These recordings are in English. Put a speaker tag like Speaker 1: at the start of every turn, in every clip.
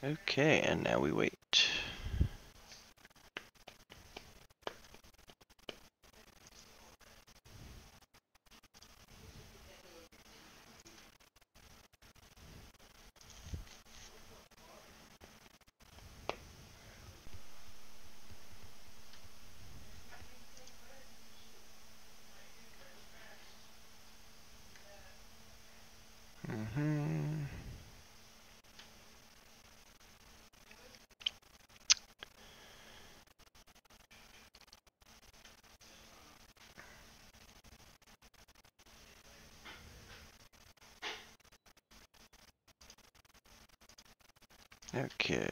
Speaker 1: Okay, and now we wait. Okay.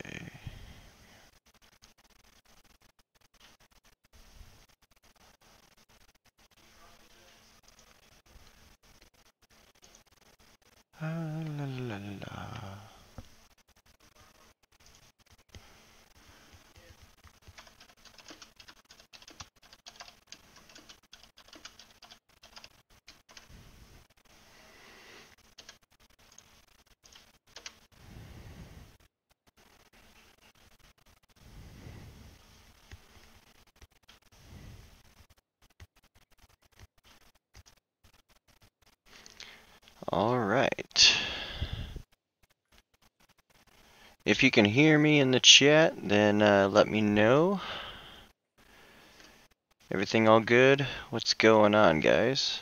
Speaker 1: La la la. All right. If you can hear me in the chat, then let me know. Everything all good? What's going on, guys?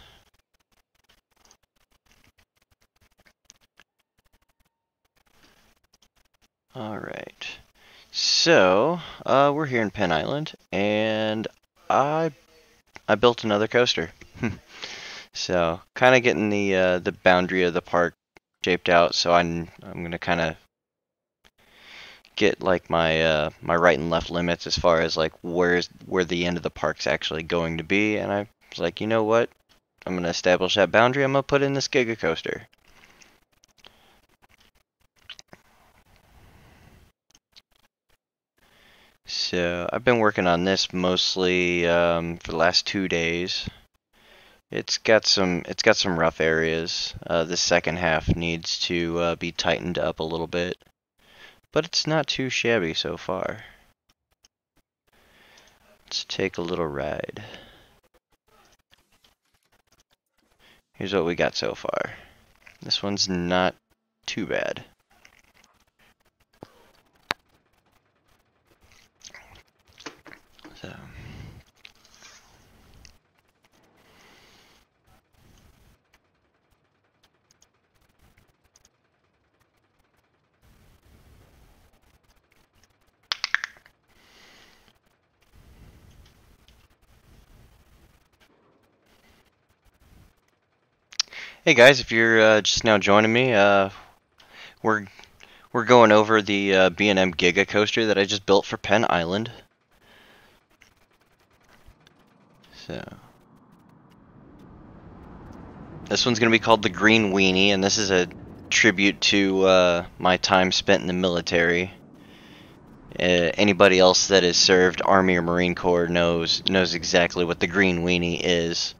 Speaker 1: All right. So, we're here in Penn Island, and I built another coaster. So, kind of getting the boundary of the park shaped out. So I'm gonna kind of get like my right and left limits as far as like where the end of the park's actually going to be. And I was like, you know what? I'm gonna establish that boundary. I'm gonna put in this Giga coaster. So I've been working on this mostly for the last 2 days. It's got some rough areas. The second half needs to be tightened up a little bit, but it's not too shabby so far. Let's take a little ride. Here's what we got so far. This one's not too bad. So. Hey guys, if you're just now joining me, we're going over the B&M Giga coaster that I just built for Penn Island. So this one's gonna be called the Green Weenie, and this is a tribute to my time spent in the military. Anybody else that has served Army or Marine Corps knows exactly what the Green Weenie is.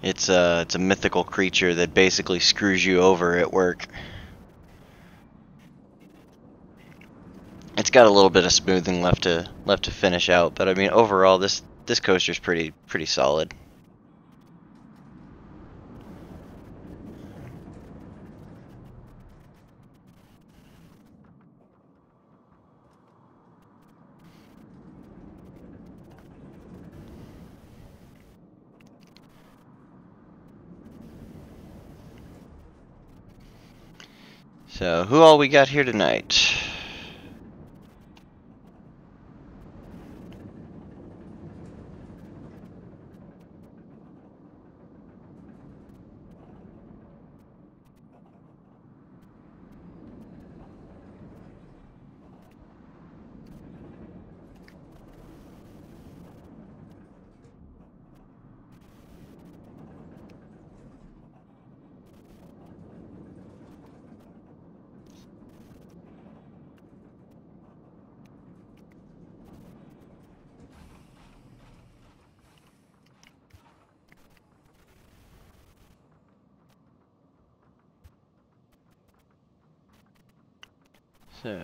Speaker 1: It's a mythical creature that basically screws you over at work. It's got a little bit of smoothing left to finish out, but I mean overall this coaster's pretty solid. So who all we got here tonight? So,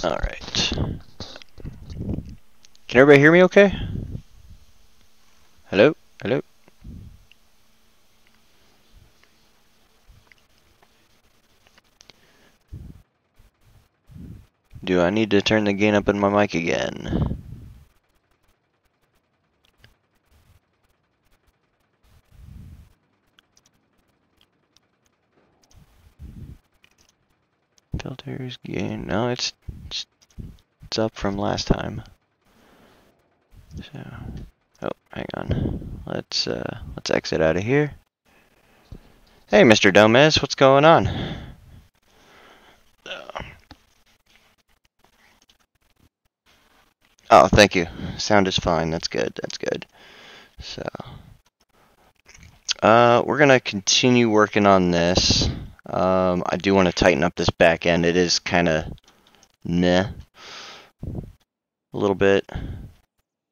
Speaker 1: alright. Can everybody hear me okay? Hello? Hello? Do I need to turn the gain up in my mic again? Filters, gain. No, it's up from last time. So, oh, hang on. Let's exit out of here. Hey, Mr. Gomez, what's going on? Oh, thank you. Sound is fine. That's good. That's good. So, we're gonna continue working on this. I do want to tighten up this back end. It is kind of meh, a little bit.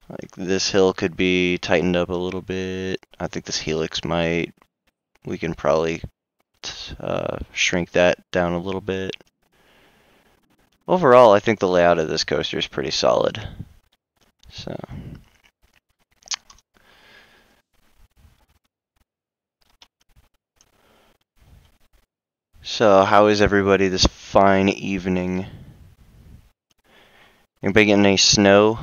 Speaker 1: Like this hill could be tightened up a little bit. I think this helix might. We can probably shrink that down a little bit. Overall, I think the layout of this coaster is pretty solid. So how is everybody this fine evening? Anybody getting any snow?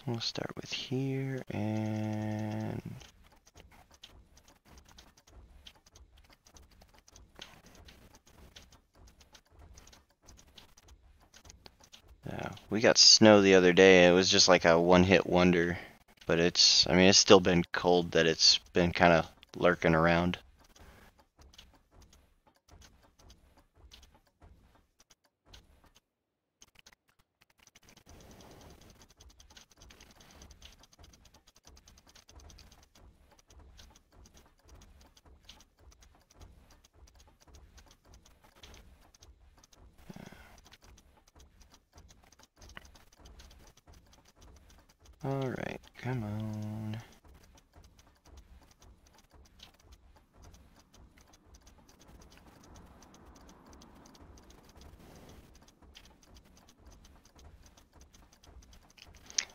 Speaker 1: We'll start with here and we got snow the other day. It was just like a one-hit wonder, but I mean, it's still been cold that it's been kind of lurking around. Alright, come on.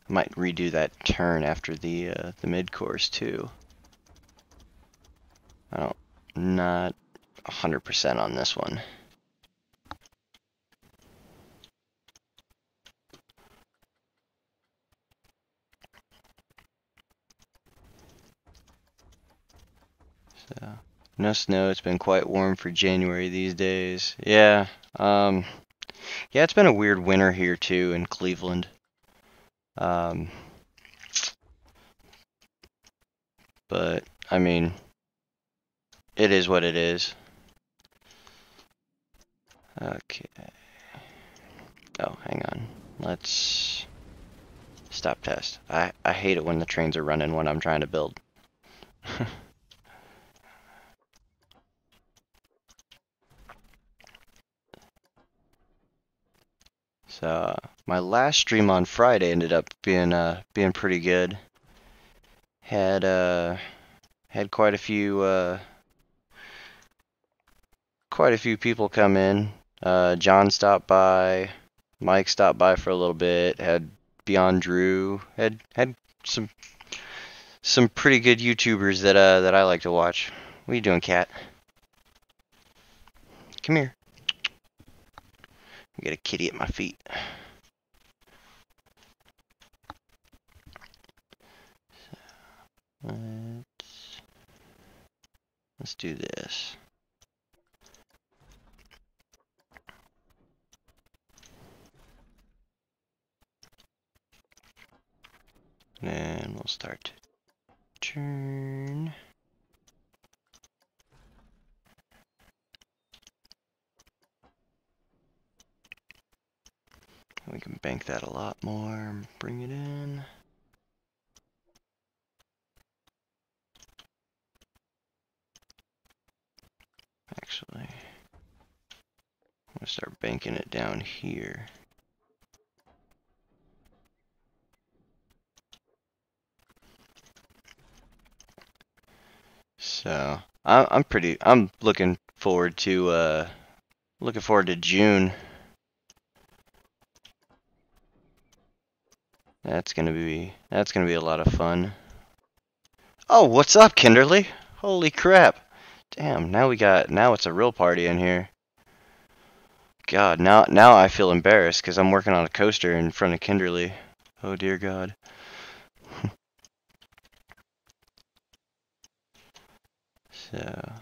Speaker 1: I might redo that turn after the mid-course too. Not 100% on this one. So, no snow. It's been quite warm for January these days. Yeah. Yeah, it's been a weird winter here too in Cleveland. But I mean, it is what it is. Okay. Oh, hang on. Let's stop test. I hate it when the trains are running when I'm trying to build. So my last stream on Friday ended up being pretty good. Had quite a few people come in. John stopped by, Mike stopped by for a little bit. Had Beyond Drew. Had some pretty good YouTubers that I like to watch. What are you doing, cat? Come here. I got a kitty at my feet. Let's do this. And we'll start to turn. We can bank that a lot more, bring it in. Actually, I'm gonna start banking it down here. So I'm looking forward to June. That's gonna be a lot of fun. Oh, what's up, Kinderly? Holy crap! Damn, now it's a real party in here. God, now I feel embarrassed because I'm working on a coaster in front of Kinderly. Oh dear God. So,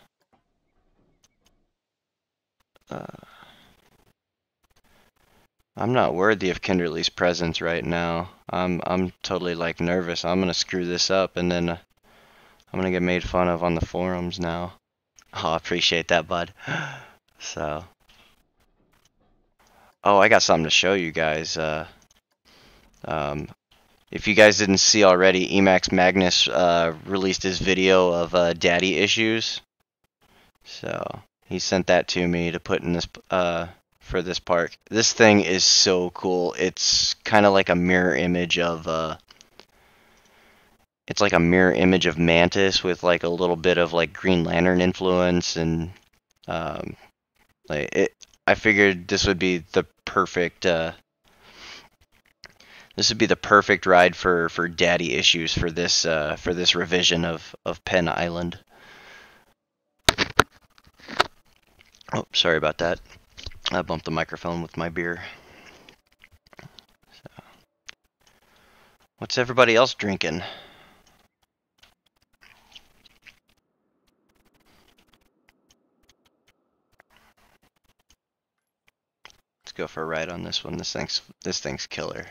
Speaker 1: uh, I'm not worthy of Kinderly's presence right now. I'm totally like nervous. I'm gonna screw this up and then I'm gonna get made fun of on the forums now. Oh, I appreciate that, bud. So, oh, I got something to show you guys. Um, if you guys didn't see already, Emacs Magnus released his video of daddy issues. So he sent that to me to put in this for this park. This thing is so cool. It's kind of like a mirror image of it's like a mirror image of Mantis with like a little bit of like Green Lantern influence and um, like it. I figured this would be the perfect ride for daddy issues for this revision of Penn Island. Oh, sorry about that. I bumped the microphone with my beer. So, what's everybody else drinking? Let's go for a ride on this one. This thing's killer.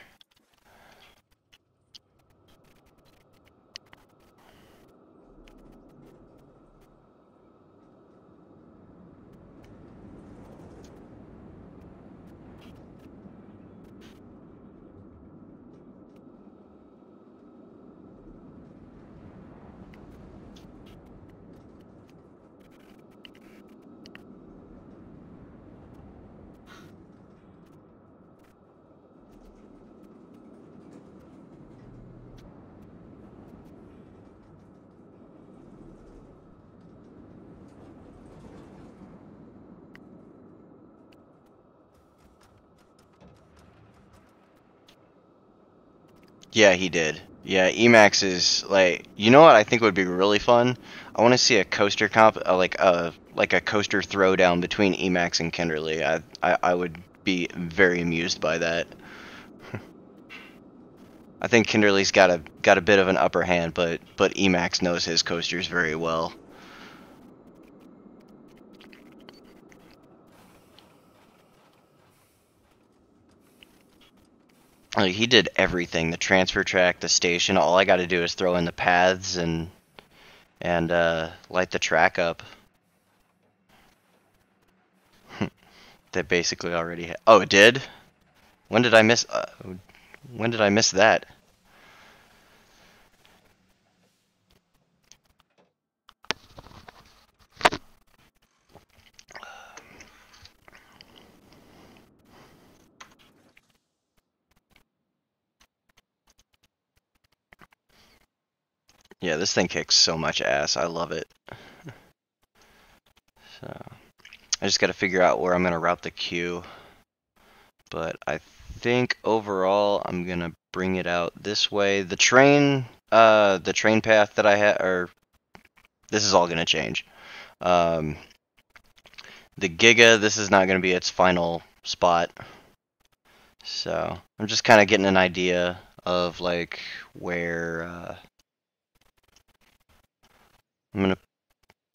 Speaker 1: Yeah, he did. Yeah, Emacs is like, you know what I think would be really fun? I want to see a coaster like a coaster throwdown between Emacs and Kinderly. I would be very amused by that. I think Kinderly's got a bit of an upper hand, but Emacs knows his coasters very well. Like, he did everything, the transfer track, the station. All I got to do is throw in the paths and light the track up. They basically already oh, it did? When did I miss when did I miss that? Yeah, this thing kicks so much ass. I love it. So, I just got to figure out where I'm going to route the queue. But I think overall I'm going to bring it out this way. The train path that I had, or this is all going to change. The Giga, this is not going to be its final spot. So, I'm just kind of getting an idea of like where I'm going to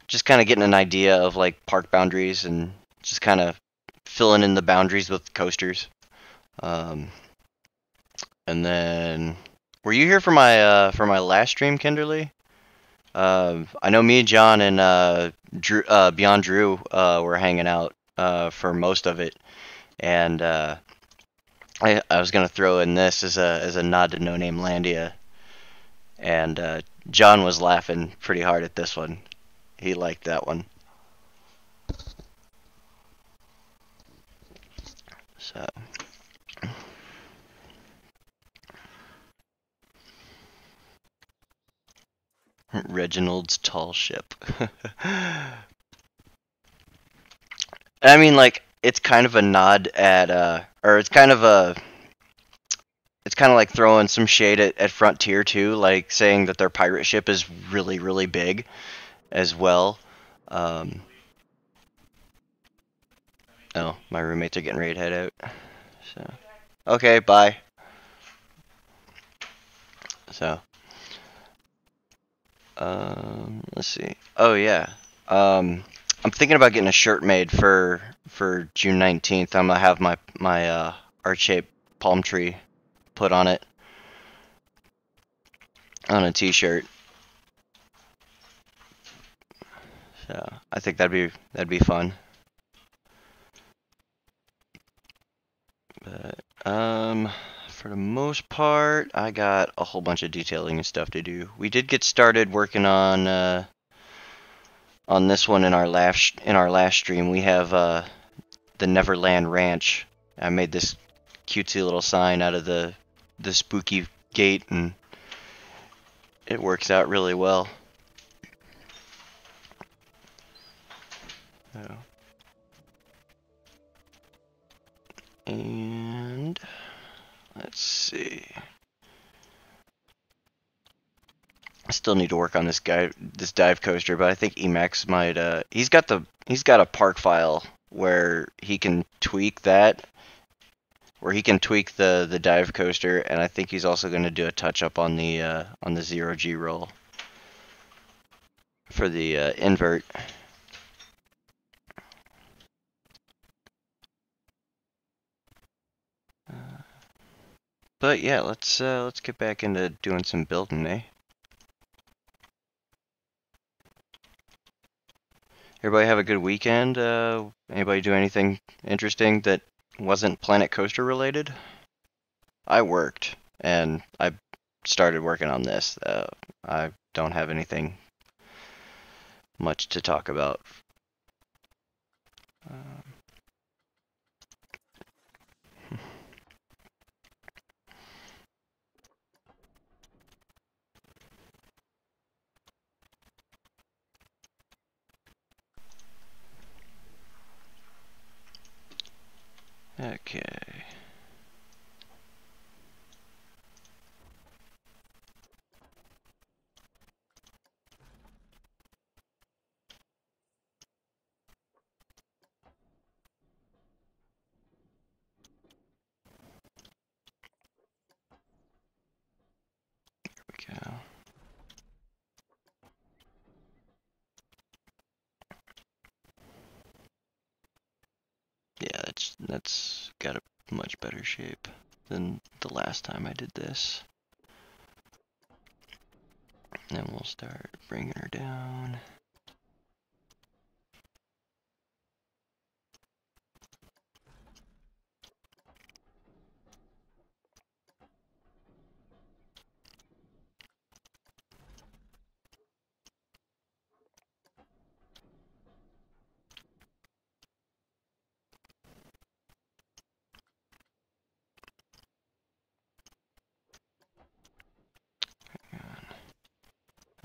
Speaker 1: just kind of getting an idea of like park boundaries and just kind of filling in the boundaries with coasters. And then, were you here for my last stream, Kinderly? I know me, John, and Drew, Beyond Drew were hanging out for most of it, and I was gonna throw in this as a nod to No Name Landia, and John was laughing pretty hard at this one. He liked that one. So. Reginald's tall ship. I mean, like, it's kind of a nod at, or it's kind of like throwing some shade at Frontier too, like saying that their pirate ship is really, really big as well. Oh, my roommates are getting ready to head out. So, okay, bye. So, let's see. Oh yeah. I'm thinking about getting a shirt made for June 19th. I'm gonna have my art-shaped palm tree put on it on a t-shirt. So, I think that'd be fun. But for the most part, I got a whole bunch of detailing and stuff to do. We did get started working on this one in our last stream. We have the Neverland Ranch. I made this cutesy little sign out of the spooky gate, and it works out really well. So. And let's see. I still need to work on this dive coaster, but I think Emacs might. He's got a park file where he can tweak that, where he can tweak the dive coaster, and I think he's also going to do a touch up on the 0G roll for the invert. But yeah, let's get back into doing some building, eh? Everybody have a good weekend. Anybody do anything interesting that wasn't Planet Coaster related? I worked, and I started working on this. I don't have anything much to talk about. Okay. There we go. Yeah, that's got a much better shape than the last time I did this. And we'll start bringing her down.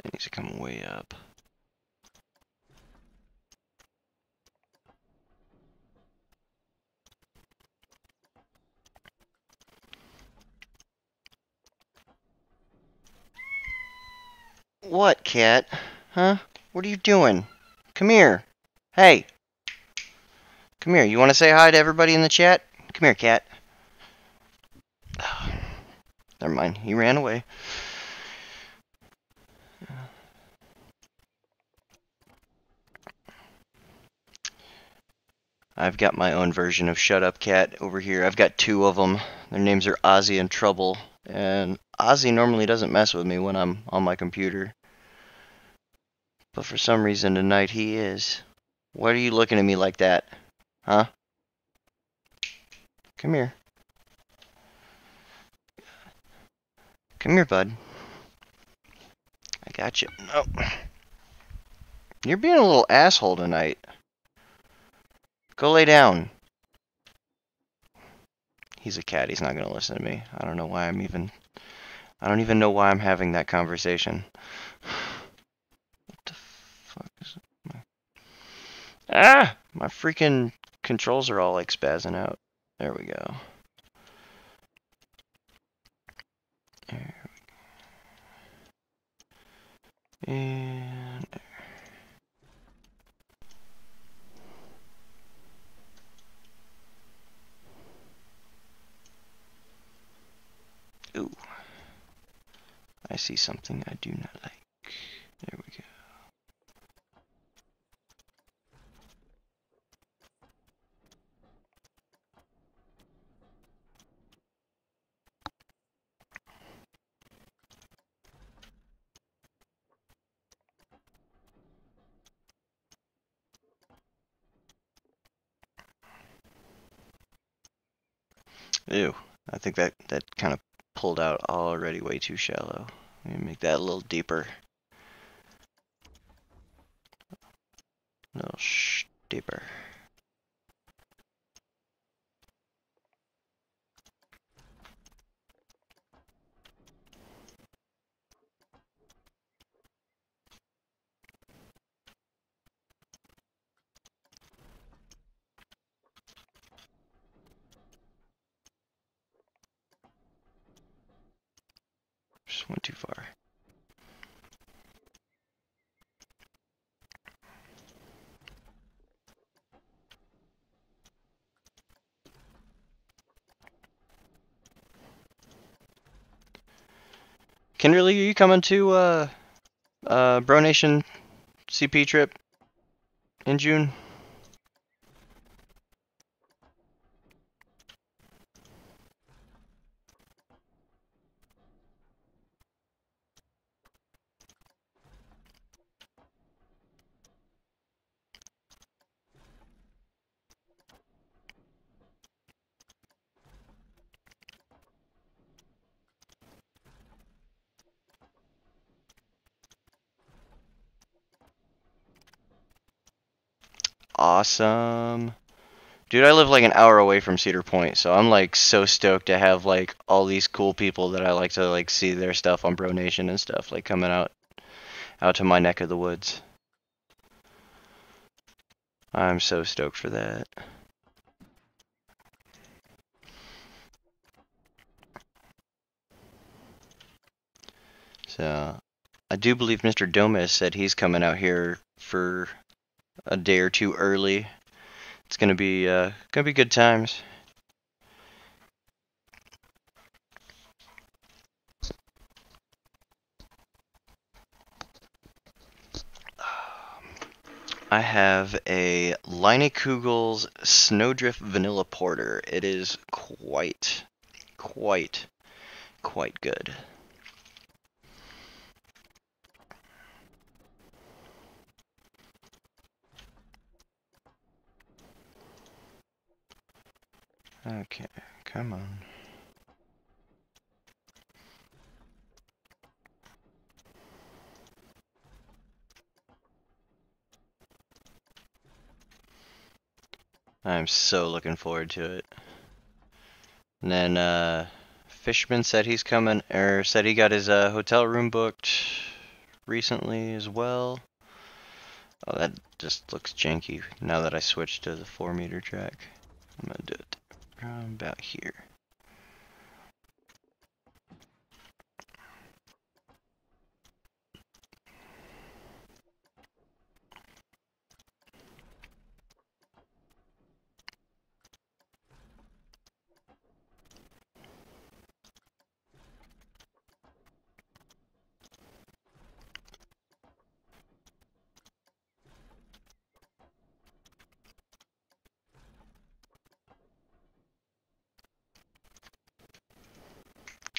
Speaker 1: It needs to come way up. What, cat? Huh? What are you doing? Come here. Hey. Come here. You want to say hi to everybody in the chat? Come here, cat. Never mind. He ran away. I've got my own version of Shut Up Cat over here. I've got two of them. Their names are Ozzy and Trouble. And Ozzy normally doesn't mess with me when I'm on my computer. But for some reason tonight he is. Why are you looking at me like that? Huh? Come here. Come here, bud. I got you. No. You're being a little asshole tonight. Go lay down. He's a cat. He's not going to listen to me. I don't know why I don't even know why I'm having that conversation. What the Ah! My freaking controls are all like spazzing out. There we go. And ooh, I see something I do not like. There we go. Ew, I think that kind of pulled out already way too shallow. Let me make that a little deeper. A little deeper. Just went too far. Kimberly, are you coming to Bro Nation CP trip in June? Awesome. Dude, I live like an hour away from Cedar Point, so I'm like so stoked to have like all these cool people that I like to like see their stuff on Bro Nation and stuff like coming out to my neck of the woods. I'm so stoked for that. So, I do believe Mr. Domas said he's coming out here for a day or two early. It's gonna be good times. I have a Leinekugel's Snowdrift Vanilla Porter. It is quite good. Okay, come on. I'm so looking forward to it. And then Fishman said he's coming, or said he got his hotel room booked recently as well. Oh, that just looks janky now that I switched to the 4-meter track. I'm gonna do it around about here.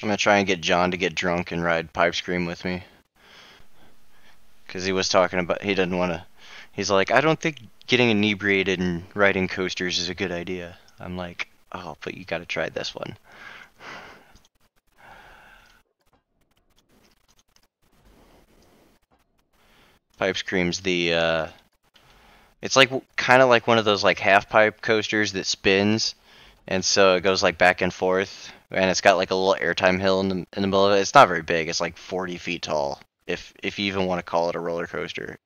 Speaker 1: I'm gonna try and get John to get drunk and ride Pipe Scream with me. Because he was talking about, he didn't want to, he's like, I don't think getting inebriated and riding coasters is a good idea. I'm like, oh, but you gotta try this one. Pipe Scream's the, it's like, kind of like one of those like half pipe coasters that spins. And so it goes like back and forth, and it's got like a little airtime hill in the middle of it. It's not very big. It's like 40 feet tall, if you even want to call it a roller coaster.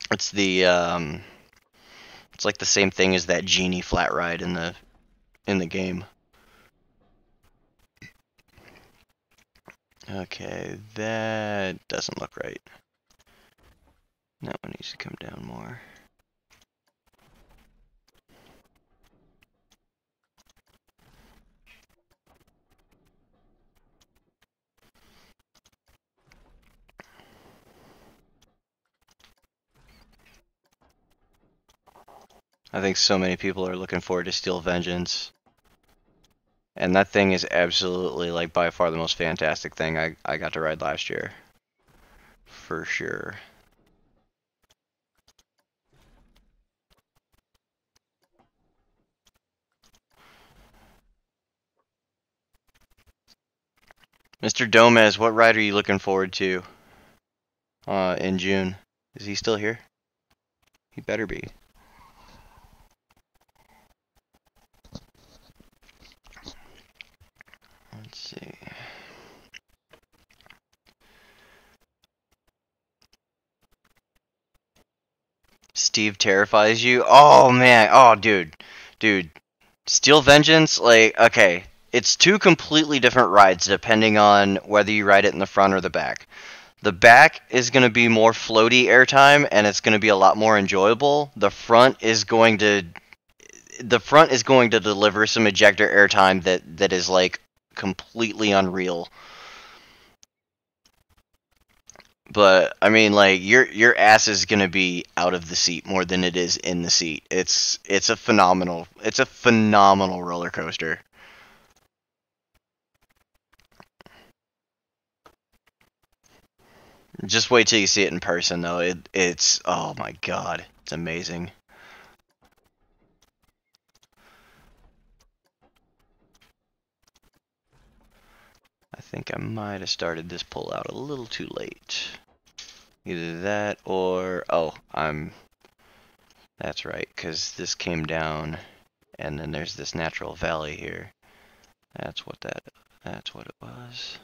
Speaker 1: It's the It's like the same thing as that genie flat ride in the game. Okay, that doesn't look right. That one needs to come down more. I think so many people are looking forward to Steel Vengeance. And that thing is absolutely, like, by far the most fantastic thing I got to ride last year. For sure. Mr. Gomez, what ride are you looking forward to in June? Is he still here? He better be. Let's see. Steve terrifies you? Oh man. Oh dude. Dude. Steel Vengeance, like, okay. It's two completely different rides depending on whether you ride it in the front or the back. The back is going to be more floaty airtime and it's going to be a lot more enjoyable. The front is going to deliver some ejector airtime that is like completely unreal. But I mean, like, your ass is gonna be out of the seat more than it is in the seat. It's a phenomenal roller coaster. Just wait till you see it in person, though. It's oh my god, it's amazing. I think I might have started this pull out a little too late. Either that or oh, that's right, because this came down, and then there's this natural valley here. That's what it was.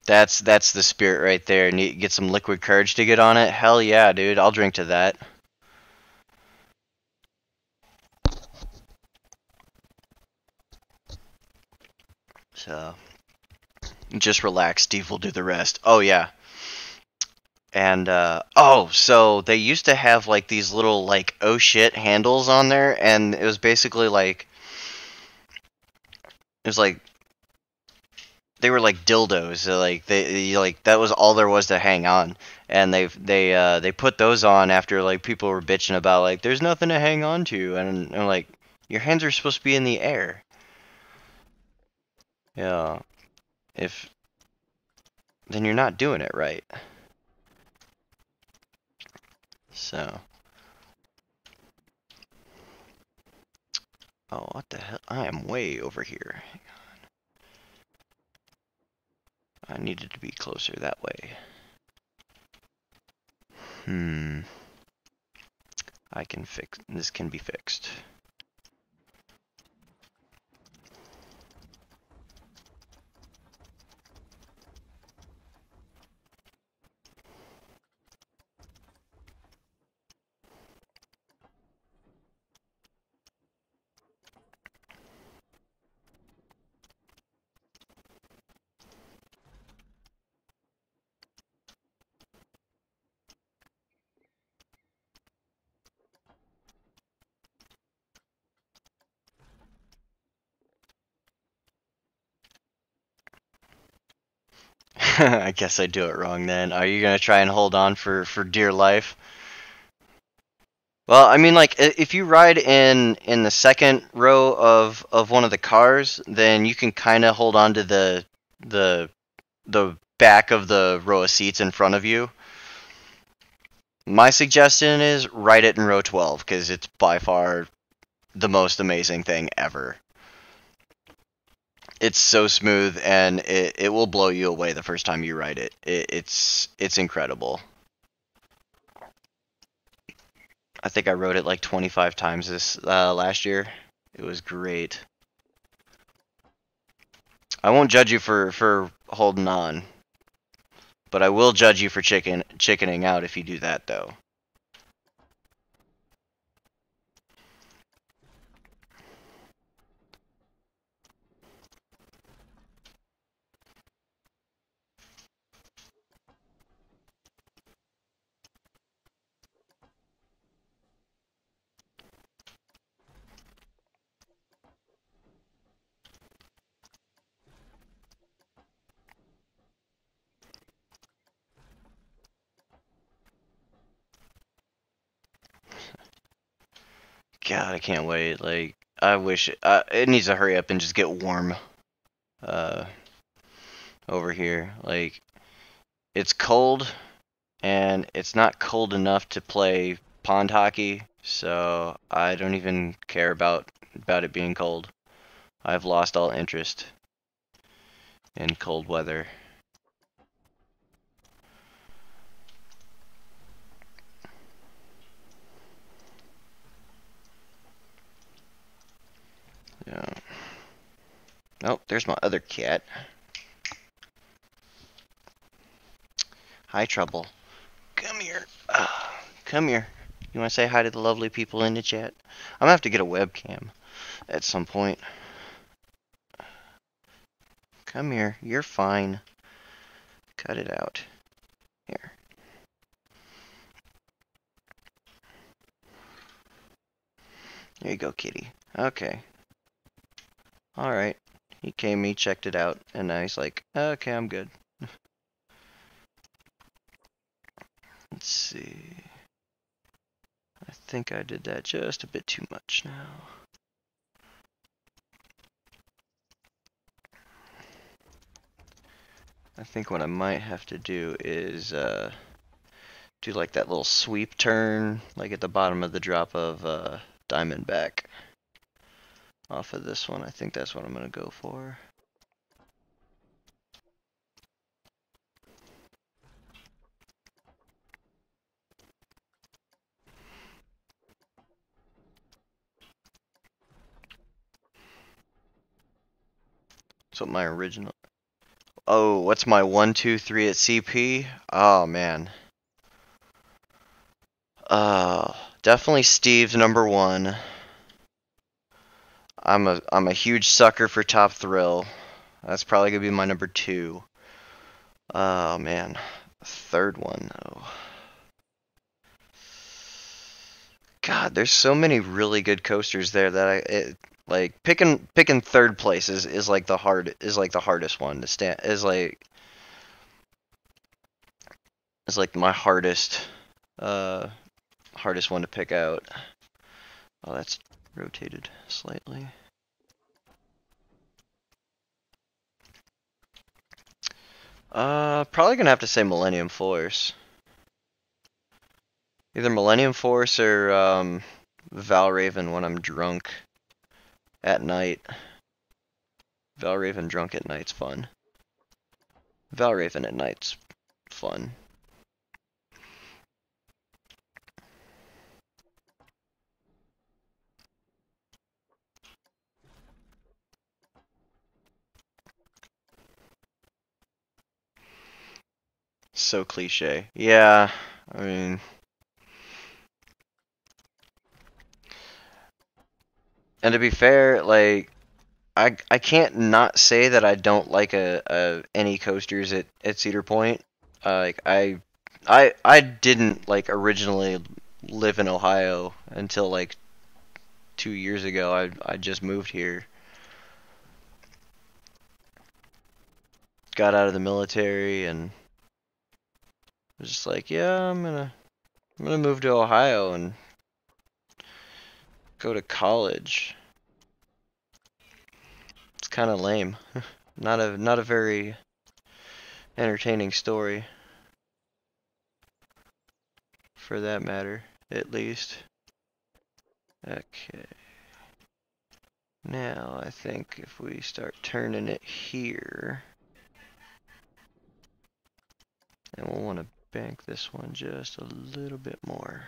Speaker 1: That's the spirit right there. Need get some liquid courage to get on it. Hell yeah, dude. I'll drink to that. So just relax. Steve will do the rest. Oh yeah. And oh, so they used to have like these little like oh shit handles on there, and it was basically like it was like they were like dildos. So, like like that was all there was to hang on, and they put those on after like people were bitching about like there's nothing to hang on to, and I'm like your hands are supposed to be in the air. Yeah, if then you're not doing it right. So, oh what the hell? I am way over here. Hang on. I needed to be closer that way. I can fix this. Can be fixed. I guess I do it wrong then. Are you gonna try and hold on for dear life? Well, I mean, like if you ride in the second row of one of the cars, then you can kind of hold on to the the back of the row of seats in front of you. My suggestion is ride it in row 12 because it's by far the most amazing thing ever. It's so smooth, and it will blow you away the first time you ride it. It's incredible. I think I rode it like 25 times this last year. It was great. I won't judge you for holding on, but I will judge you for chickening out if you do that though. God, I can't wait. Like, I wish it needs to hurry up and just get warm uh, over here. Like, it's cold, and it's not cold enough to play pond hockey, so I don't even care about it being cold. I've lost all interest in cold weather. Yeah. Oh, there's my other cat. Hi, Trouble. Come here. Come here. You want to say hi to the lovely people in the chat? I'm gonna have to get a webcam at some point. Come here. You're fine. Cut it out. Here. There you go, kitty. Okay. Alright. He came, he checked it out, and now he's like, okay, I'm good. Let's see. I think I did that just a bit too much now. I think what I might have to do is do like that little sweep turn, like at the bottom of the drop of Diamondback. Off of this one, I think that's what I'm gonna go for. So my original. Oh, what's my 1, 2, 3 at CP? Oh man. Definitely Steve's number one. I'm a huge sucker for Top Thrill. That's probably gonna be my number two. Oh man, third one though. God, there's so many really good coasters there that like picking third place is like the hardest one to stand is like my hardest one to pick out. Oh, that's rotated slightly. Probably gonna have to say Millennium Force. Either Millennium Force or Valraven when I'm drunk at night. Valraven drunk at night's fun. Valraven at night's fun. So cliche. Yeah, I mean, and to be fair, like I can't not say that I don't like any coasters at Cedar Point. Like I didn't like originally live in Ohio until like 2 years ago. I just moved here. Got out of the military and was just like, yeah, I'm gonna move to Ohio and go to college. It's kind of lame. Not a very entertaining story, for that matter, at least. Okay. Now, I think if we start turning it here, and we'll want to bank this one just a little bit more.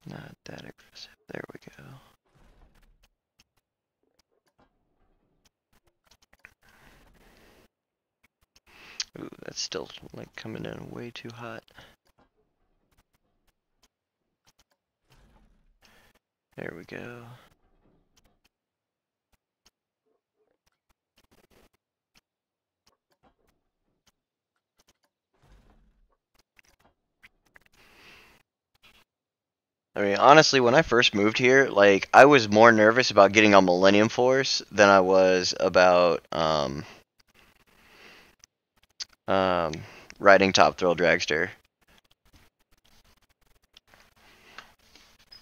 Speaker 1: Not that aggressive. There we go. Ooh, that's still like coming in way too hot. There we go. I mean, honestly, when I first moved here, like, I was more nervous about getting on Millennium Force than I was about, riding Top Thrill Dragster.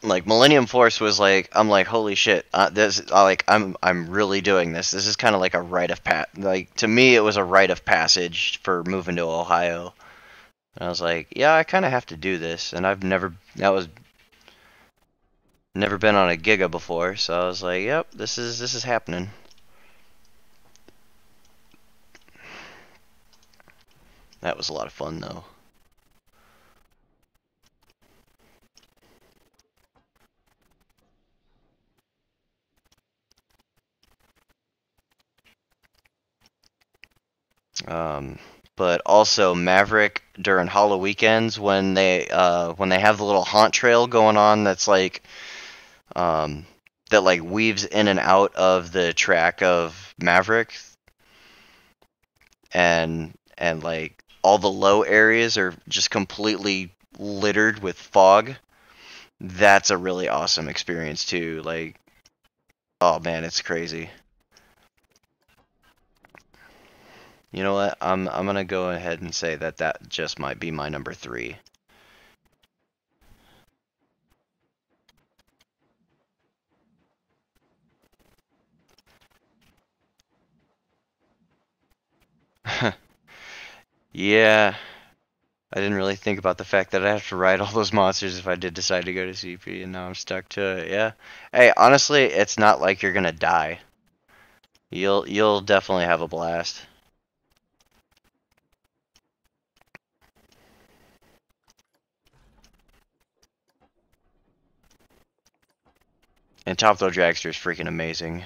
Speaker 1: Like, Millennium Force was like, I'm like, holy shit, I'm really doing this. This is kind of like a rite of like, to me, it was a rite of passage for moving to Ohio. And I was like, yeah, I kind of have to do this, and never been on a Giga before, so I was like, yep, this is happening. That was a lot of fun, though. But also Maverick during Hollow weekends when they have the little haunt trail going on that's like that like weaves in and out of the track of Maverick, and like all the low areas are just completely littered with fog. That's a really awesome experience too. Like, oh man, it's crazy. You know what? I'm gonna go ahead and say that just might be my number 3. Yeah, I didn't really think about the fact that I have to ride all those monsters if I did decide to go to CP, and now I'm stuck to it. Yeah. Hey, honestly, it's not like you're gonna die. You'll definitely have a blast. And Top Throw Dragster is freaking amazing.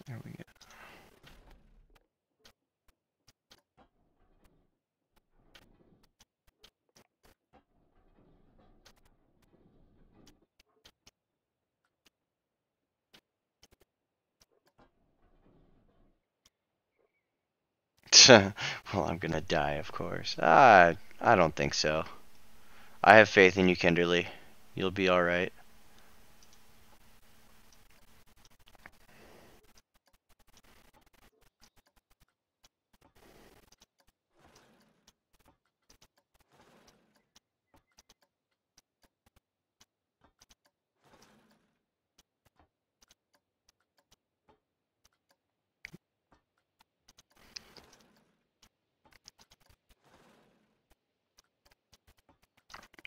Speaker 1: There we go. Well, I'm gonna die, of course. I don't think so. I have faith in you, Kinderly. You'll be alright.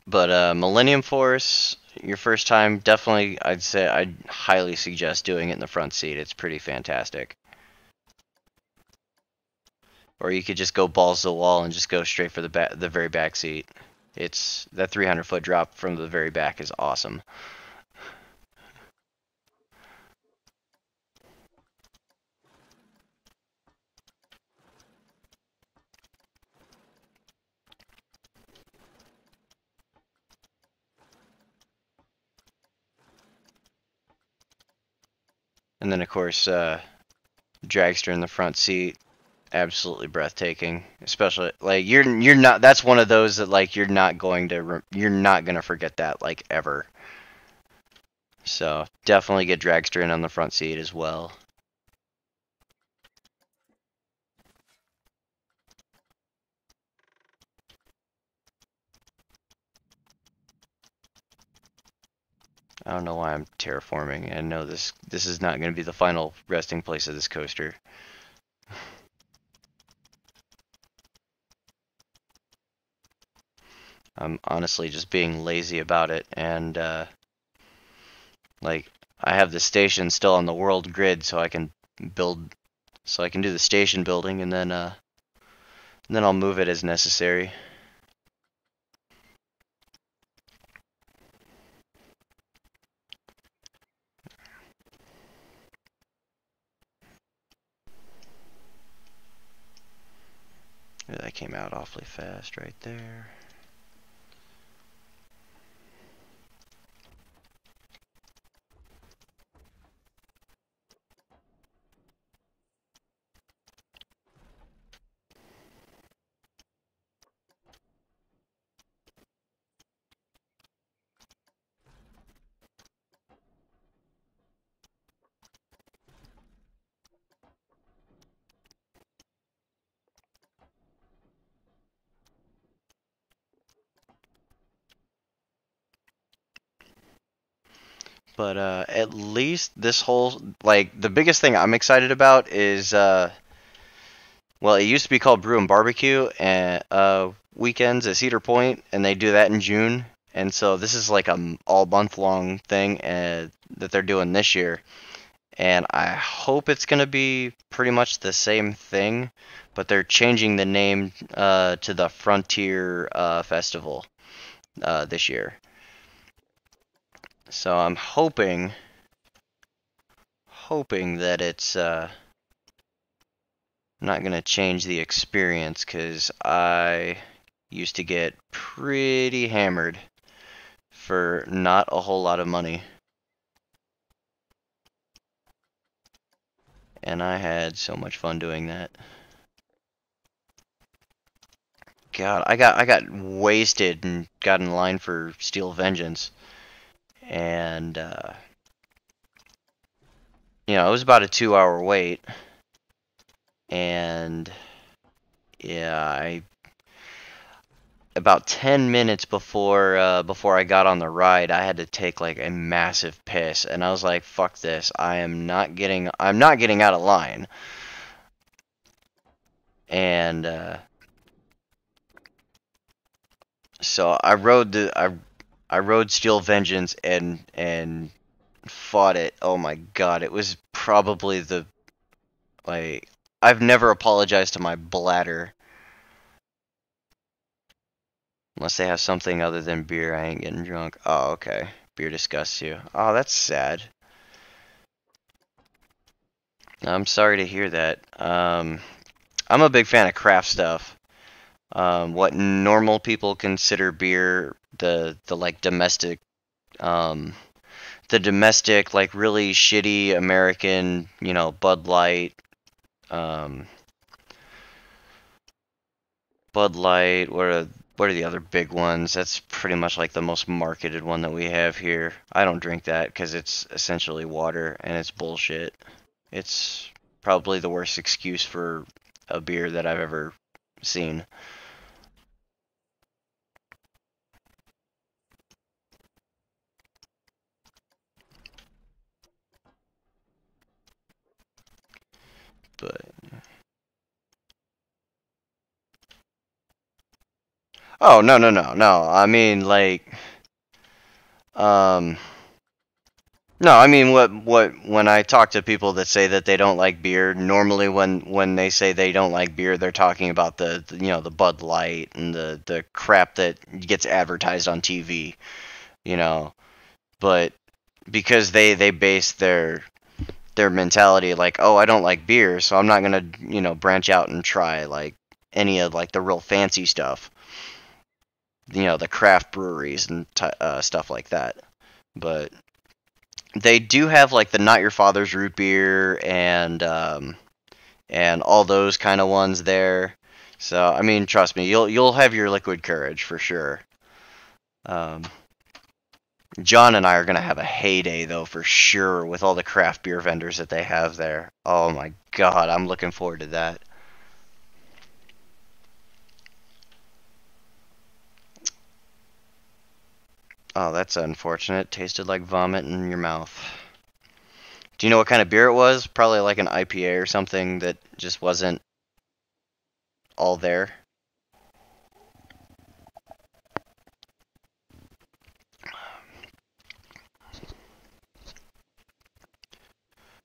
Speaker 1: But Millennium Force, your first time, definitely, I'd highly suggest doing it in the front seat. It's pretty fantastic. Or you could just go balls to the wall and just go straight for the very back seat. It's that 300-foot drop from the very back is awesome. And then of course, dragster in the front seat, absolutely breathtaking. Especially like you're not. That's one of those that like you're not gonna forget that like ever. So definitely get dragster in on the front seat as well. I don't know why I'm terraforming. I know this is not going to be the final resting place of this coaster. I'm honestly just being lazy about it, and like I have the station still on the world grid, so I can build, so I can do the station building, and then I'll move it as necessary. That came out awfully fast right there. But at least this whole, like, the biggest thing I'm excited about is well, it used to be called Brew and Barbecue and weekends at Cedar Point, and they do that in June. And so this is like a all month long thing that they're doing this year. And I hope it's going to be pretty much the same thing, but they're changing the name to the Frontier Festival this year. So I'm hoping that it's not going to change the experience, because I used to get pretty hammered for not a whole lot of money. And I had so much fun doing that. God, I got wasted and got in line for Steel Vengeance. And you know, it was about a 2-hour wait. And yeah, I about 10 minutes before I got on the ride, I had to take like a massive piss, and I was like, fuck this. I'm not getting out of line. And so I rode Steel Vengeance and fought it. Oh my god, it was probably the, like, I've never apologized to my bladder. Unless they have something other than beer, I ain't getting drunk. Oh, okay. Beer disgusts you. Oh, that's sad. I'm sorry to hear that. I'm a big fan of craft stuff. What normal people consider beer, the like domestic, um, the domestic, like, really shitty American, you know, Bud Light, um, Bud Light. What are the other big ones? That's pretty much like the most marketed one that we have here. I don't drink that because it's essentially water and it's bullshit. It's probably the worst excuse for a beer that I've ever seen. But oh, no, no, no, no. I mean, like, um no, I mean, what when I talk to people that say that they don't like beer, normally when they say they don't like beer, they're talking about the you know, the Bud Light and the crap that gets advertised on TV, you know. But because they base their mentality like, oh, I don't like beer, so I'm not gonna, you know, branch out and try like any of like the real fancy stuff, you know, the craft breweries and stuff like that. But they do have like the Not Your Father's root beer and all those kind of ones there. So I mean, trust me, you'll have your liquid courage for sure. Um, John and I are gonna have a heyday though for sure with all the craft beer vendors that they have there. Oh my god, I'm looking forward to that. Oh, that's unfortunate. Tasted like vomit in your mouth. Do you know what kind of beer it was? Probably like an IPA or something that just wasn't all there.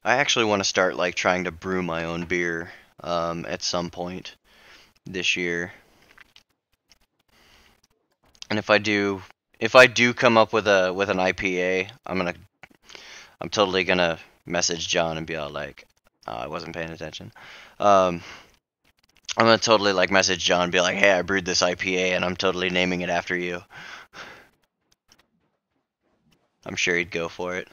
Speaker 1: I actually want to start like trying to brew my own beer at some point this year. And if I do come up with an IPA, I'm totally gonna message John and be all like, oh, I wasn't paying attention. Um, I'm gonna totally like message John and be like, hey, I brewed this IPA and I'm totally naming it after you. I'm sure he'd go for it.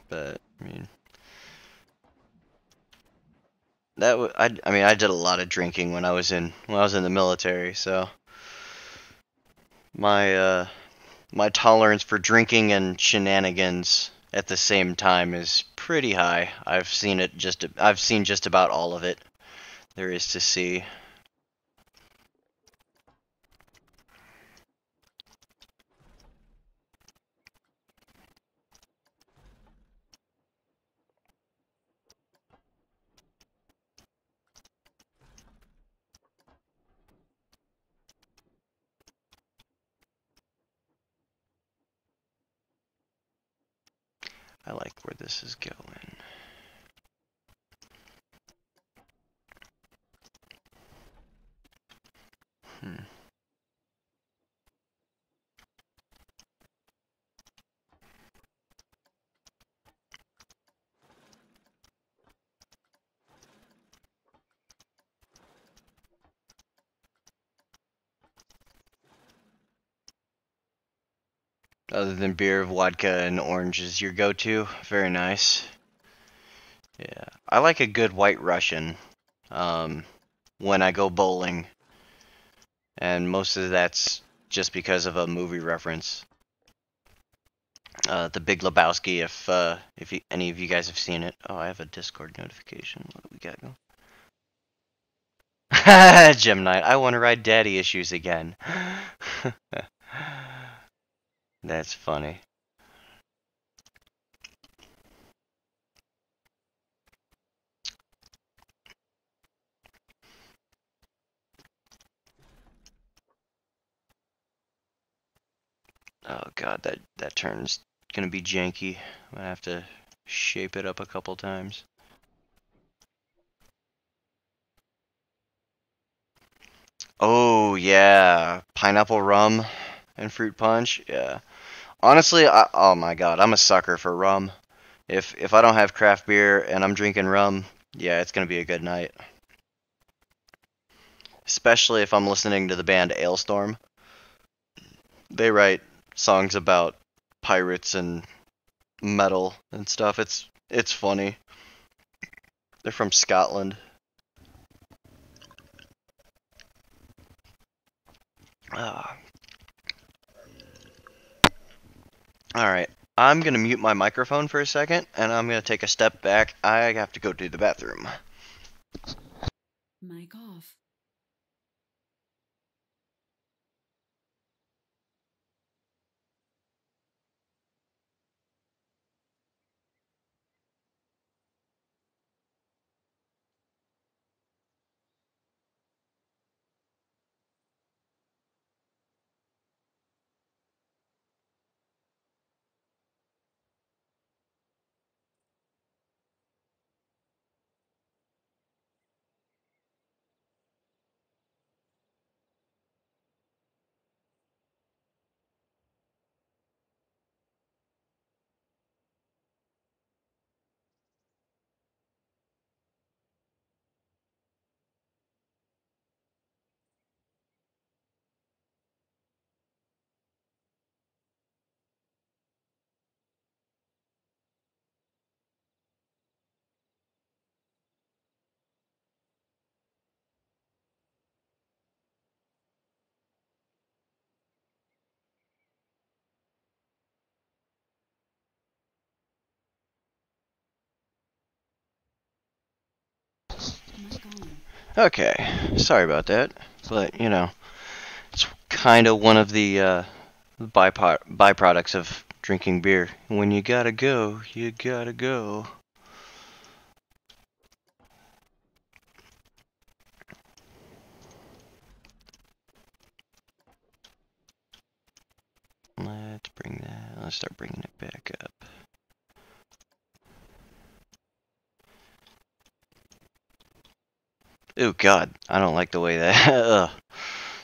Speaker 1: But I mean, I mean, I did a lot of drinking when I was in the military, so my my tolerance for drinking and shenanigans at the same time is pretty high. I've seen just about all of it there is to see. I like where this is going. Hmm. Other than beer, vodka and orange is your go-to. Very nice. Yeah, I like a good White Russian um, when I go bowling, and most of that's just because of a movie reference. The Big Lebowski. If any of you guys have seen it. Oh, I have a Discord notification. What do we got going? Gem Knight. I want to ride Daddy Issues again. That's funny. Oh god, that turn's gonna be janky. I'm gonna have to shape it up a couple times. Oh yeah, pineapple rum and fruit punch. Yeah. Honestly, oh my god, I'm a sucker for rum. If I don't have craft beer and I'm drinking rum, yeah, it's gonna be a good night. Especially if I'm listening to the band Ailstorm. They write songs about pirates and metal and stuff. It's funny. They're from Scotland. Ah, all right. I'm gonna mute my microphone for a second, and I'm gonna take a step back. I have to go to the bathroom.
Speaker 2: Mic off.
Speaker 1: Okay, sorry about that, but you know, it's kind of one of the byproducts of drinking beer. When you gotta go, you gotta go. Let's start bringing it back up. Ooh, God, I don't like the way that. Ugh.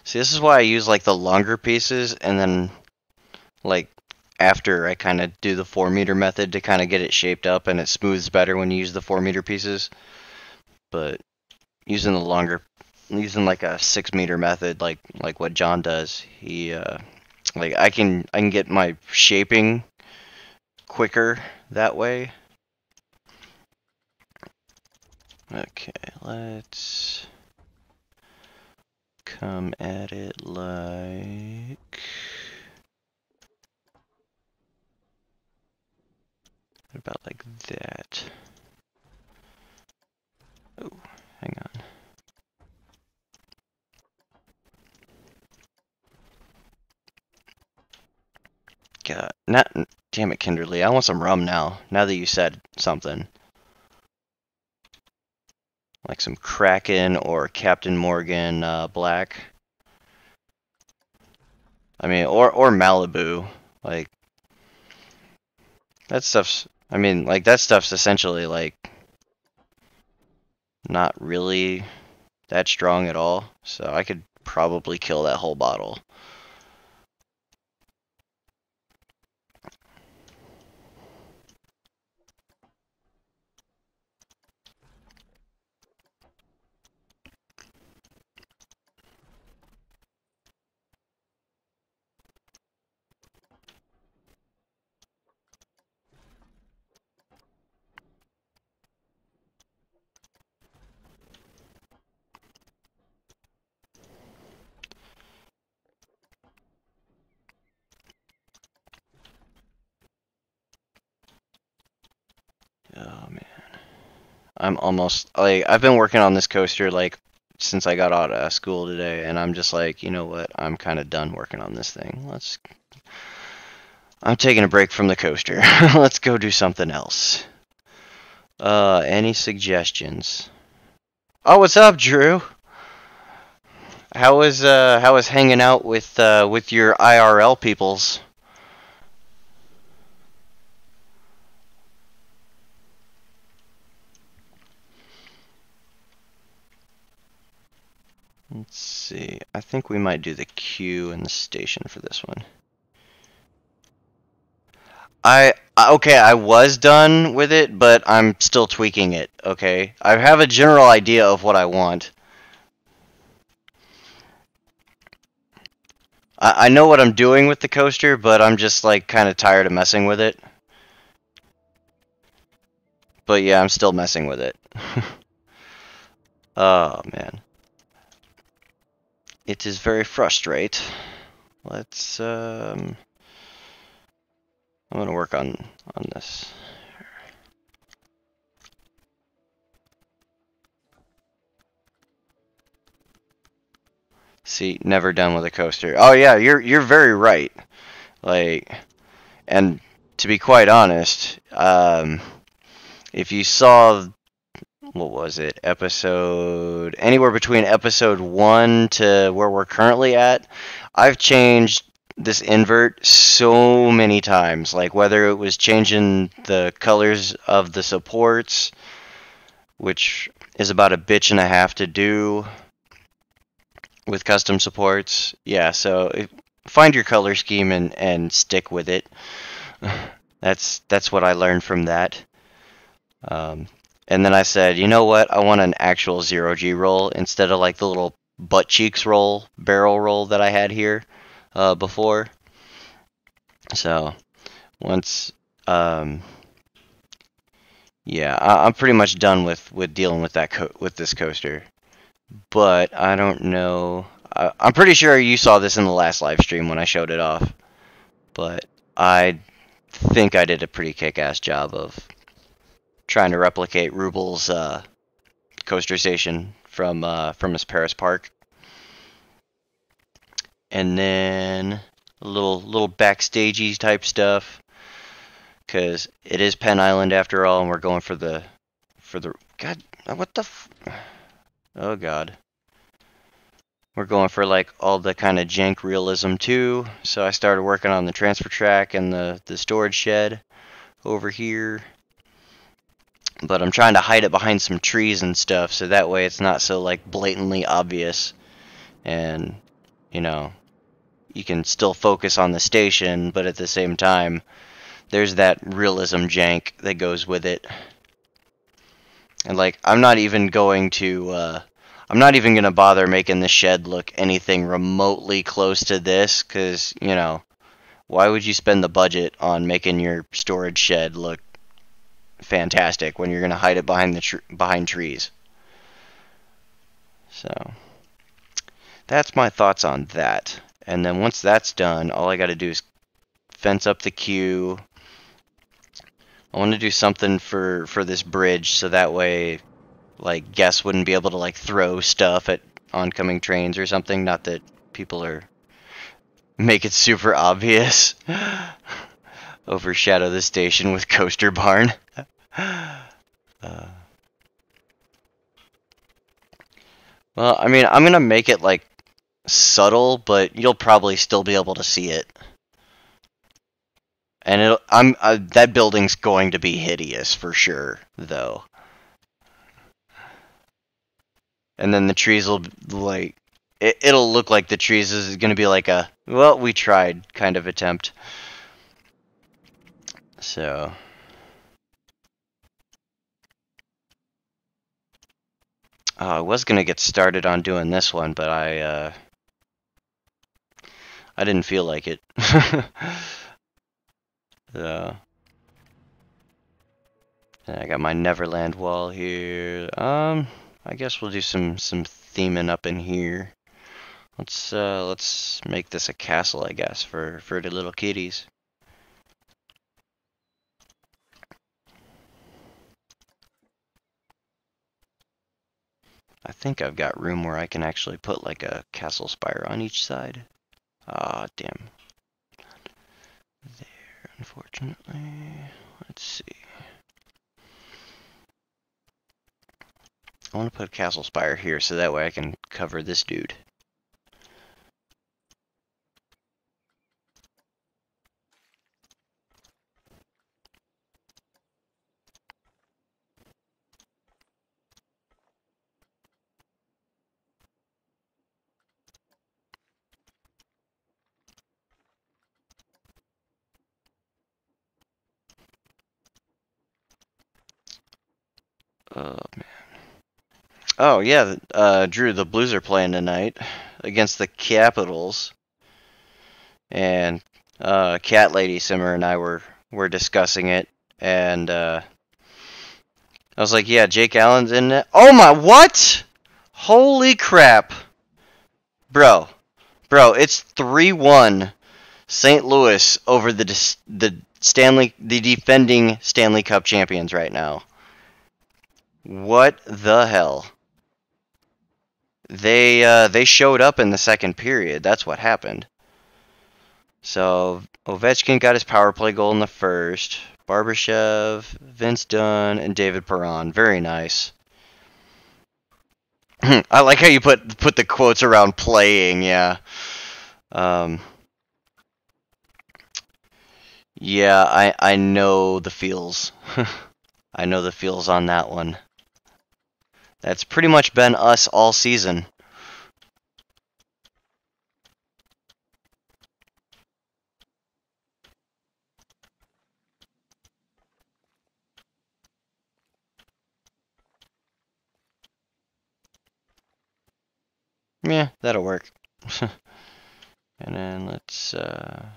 Speaker 1: See, this is why I use like the longer pieces, and then like after I kind of do the 4 meter method to kind of get it shaped up, and it smooths better when you use the 4 meter pieces. But using the longer, using like a 6 meter method, like what John does, he like I can get my shaping quicker that way. Okay, let's come at it like. What about like that? Oh, hang on. God, not, damn it, Kinderly. I want some rum now. Now that you said something. Like some Kraken or Captain Morgan Black. I mean, or Malibu. Like, that stuff's, I mean, like, that stuff's essentially, like, not really that strong at all. So I could probably kill that whole bottle. Oh, man. I'm almost, like, I've been working on this coaster, like, since I got out of school today, and I'm just like, you know what? I'm kind of done working on this thing. I'm taking a break from the coaster. Let's go do something else. Any suggestions? Oh, what's up, Drew? How was hanging out with your IRL peoples? Let's see. I think we might do the queue and the station for this one. Okay, I was done with it, but I'm still tweaking it, okay? I have a general idea of what I want. I know what I'm doing with the coaster, but I'm just like kind of tired of messing with it. But yeah, I'm still messing with it. Oh man. It is very frustrate. Let's I'm gonna work on this. See, never done with a coaster. Oh yeah, you're very right. Like, and to be quite honest, if you saw, what was it, episode, anywhere between episode 1 to where we're currently at, I've changed this invert so many times. Like, whether it was changing the colors of the supports, which is about a bitch and a half to do with custom supports. Yeah, so find your color scheme and stick with it. That's what I learned from that. And then I said, you know what? I want an actual 0G roll instead of like the little butt cheeks roll, barrel roll that I had here before. So once, yeah, I'm pretty much done with dealing with that with this coaster. But I don't know. I'm pretty sure you saw this in the last live stream when I showed it off. But I think I did a pretty kick-ass job of trying to replicate Rubel's coaster station from his Paris park. And then a little backstagey type stuff, because it is Penn Island after all, and we're going for the God, what the oh God. We're going for like all the kind of jank realism too. So I started working on the transfer track and the storage shed over here. But I'm trying to hide it behind some trees and stuff, so that way it's not so like blatantly obvious. And, you know, you can still focus on the station, but at the same time, there's that realism jank that goes with it. And like, I'm not even going to bother making the shed look anything remotely close to this, because, you know, why would you spend the budget on making your storage shed look fantastic when you're going to hide it behind trees? So, that's my thoughts on that. And then once that's done, all I got to do is fence up the queue. I want to do something for this bridge, so that way, like, guests wouldn't be able to like throw stuff at oncoming trains or something. Not that people are make it super obvious. Overshadow the station with Coaster Barn. Well, I mean, I'm gonna make it like subtle, but you'll probably still be able to see it. And that building's going to be hideous for sure, though. And then the trees will like it'll look like the trees is going to be like a, well, we tried kind of attempt. So I was going to get started on doing this one, but I didn't feel like it. So I got my Neverland wall here. I guess we'll do some theming up in here. Let's make this a castle, I guess, for the little kitties. I think I've got room where I can actually put like a castle spire on each side. Ah, damn. There, unfortunately. Let's see. I want to put a castle spire here so that way I can cover this dude. Oh, man. Oh, yeah, Drew, the Blues are playing tonight against the Capitals. And Cat Lady Simmer and I were discussing it, and I was like, yeah, Jake Allen's in it. Oh my, what? Holy crap. Bro, it's 3-1 St. Louis over the defending Stanley Cup champions right now. What the hell? They showed up in the second period. That's what happened. So Ovechkin got his power play goal in the first. Barbashev, Vince Dunn, and David Perron. Very nice. I like how you put the quotes around playing. Yeah. Yeah, I know the feels. I know the feels on that one. That's pretty much been us all season. Yeah, that'll work. And then let's oh,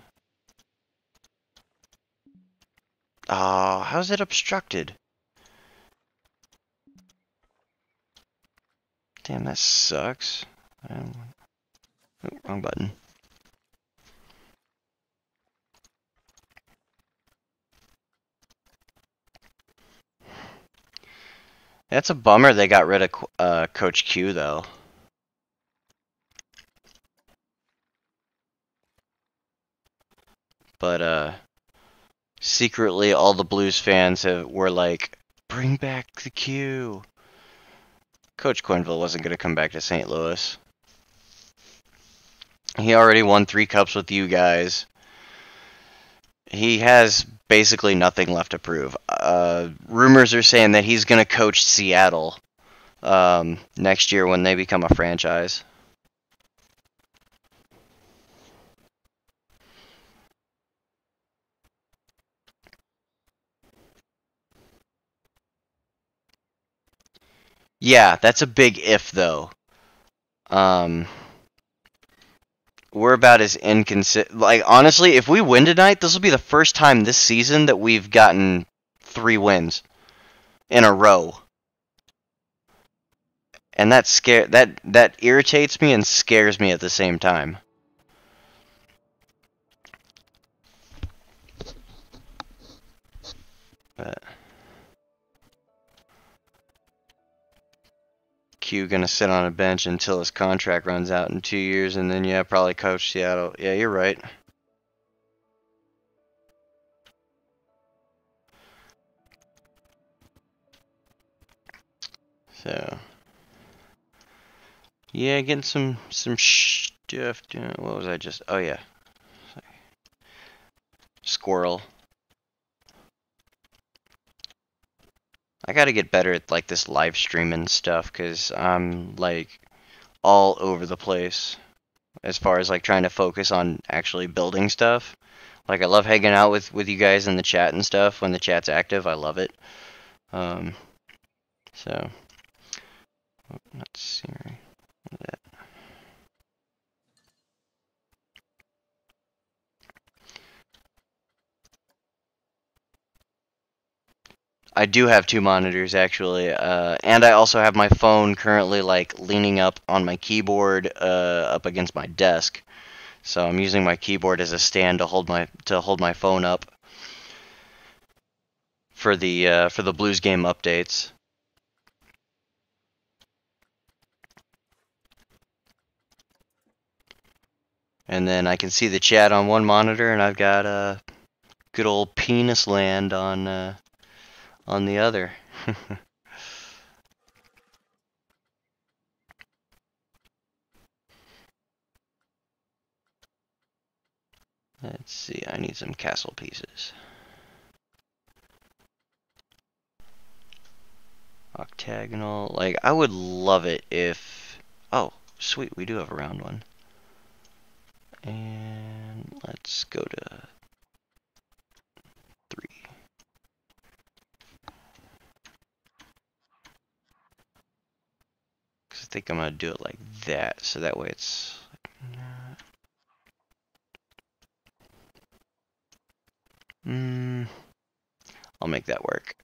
Speaker 1: how's it obstructed? Damn, that sucks. Oh, wrong button. That's a bummer they got rid of Coach Q, though. But, secretly all the Blues fans were like, bring back the Q. Coach Quenneville wasn't going to come back to St. Louis. He already won 3 cups with you guys. He has basically nothing left to prove. Rumors are saying that he's going to coach Seattle next year when they become a franchise. Yeah, that's a big if, though. We're about as inconsistent. Like, honestly, if we win tonight, this will be the first time this season that we've gotten 3 wins in a row. And that irritates me and scares me at the same time. But Q gonna sit on a bench until his contract runs out in 2 years, and then yeah, probably coach Seattle. Yeah, you're right. So yeah, getting some stuff. What was I just? Oh yeah, squirrel. I gotta get better at like this live streaming stuff because I'm like all over the place as far as like trying to focus on actually building stuff. Like I love hanging out with you guys in the chat and stuff when the chat's active. I love it. So let's see. I do have 2 monitors actually, and I also have my phone currently like leaning up on my keyboard, up against my desk. So I'm using my keyboard as a stand to hold my phone up for the Blues game updates. And then I can see the chat on one monitor, and I've got good old penis land on the other. Let's see, I need some castle pieces. Octagonal, like, I would love it if... Oh, sweet, we do have a round one. And let's go to 3. Because I think I'm going to do it like that, so that way it's... I'll make that work.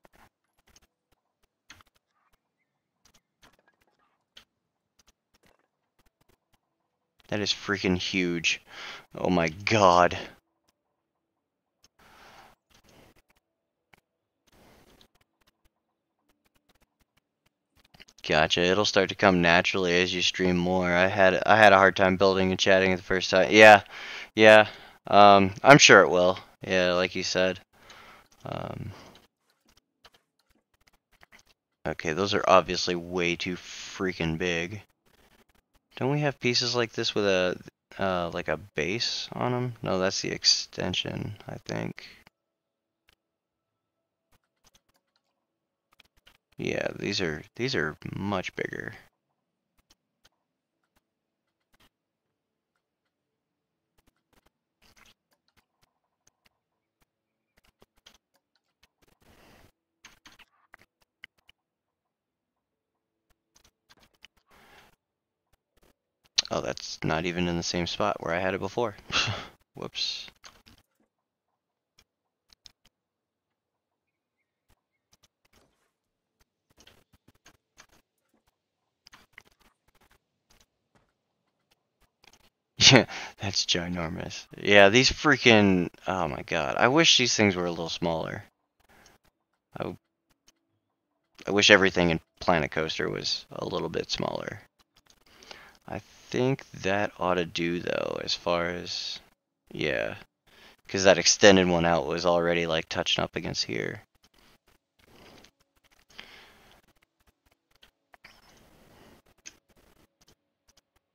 Speaker 1: That is freaking huge. Oh my god. Gotcha. It'll start to come naturally as you stream more. I had a hard time building and chatting the first time. Yeah. Yeah. I'm sure it will. Yeah, like you said. Okay, those are obviously way too freaking big. Don't we have pieces like this with a like a base on them? No, that's the extension, I think. Yeah, these are much bigger. Oh, that's not even in the same spot where I had it before. Whoops. Yeah, that's ginormous. Yeah, these freaking... Oh my god. I wish these things were a little smaller. I wish everything in Planet Coaster was a little bit smaller. I think that ought to do, though, as far as... Yeah. Because that extended one out was already, like, touching up against here.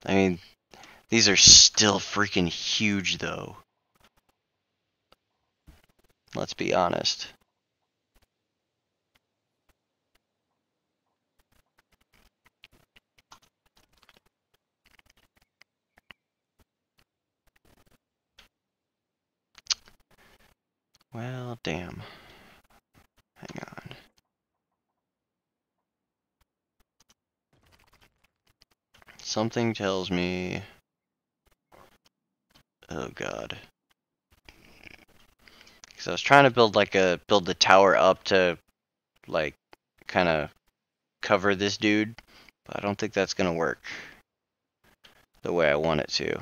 Speaker 1: I mean, these are still freaking huge, though. Let's be honest. Well, damn. Hang on. Something tells me... Oh, God. Because I was trying to build, like, build the tower up to, like, kind of cover this dude. But I don't think that's going to work the way I want it to.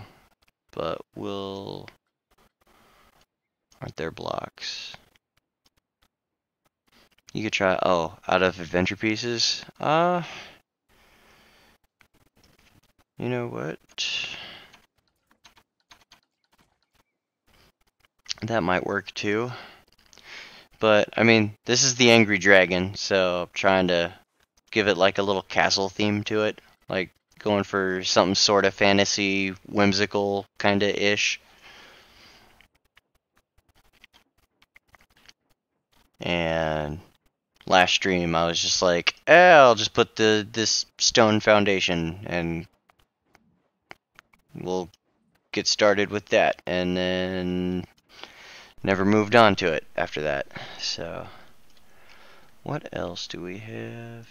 Speaker 1: But we'll... Aren't there blocks? You could try... Oh, out of adventure pieces? You know what? That might work too. But, I mean, this is the Angry Dragon, so I'm trying to give it like a little castle theme to it. Like, going for something sort of fantasy, whimsical kind of ish. And last stream I was just like, I'll just put this stone foundation and we'll get started with that. And then never moved on to it after that. So, what else do we have?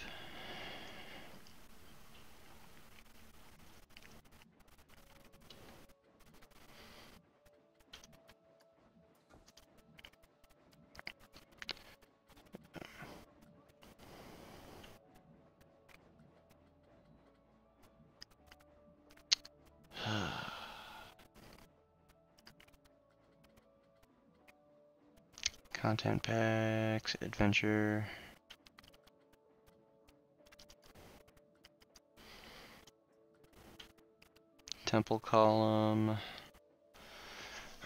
Speaker 1: Content packs, adventure. Temple column.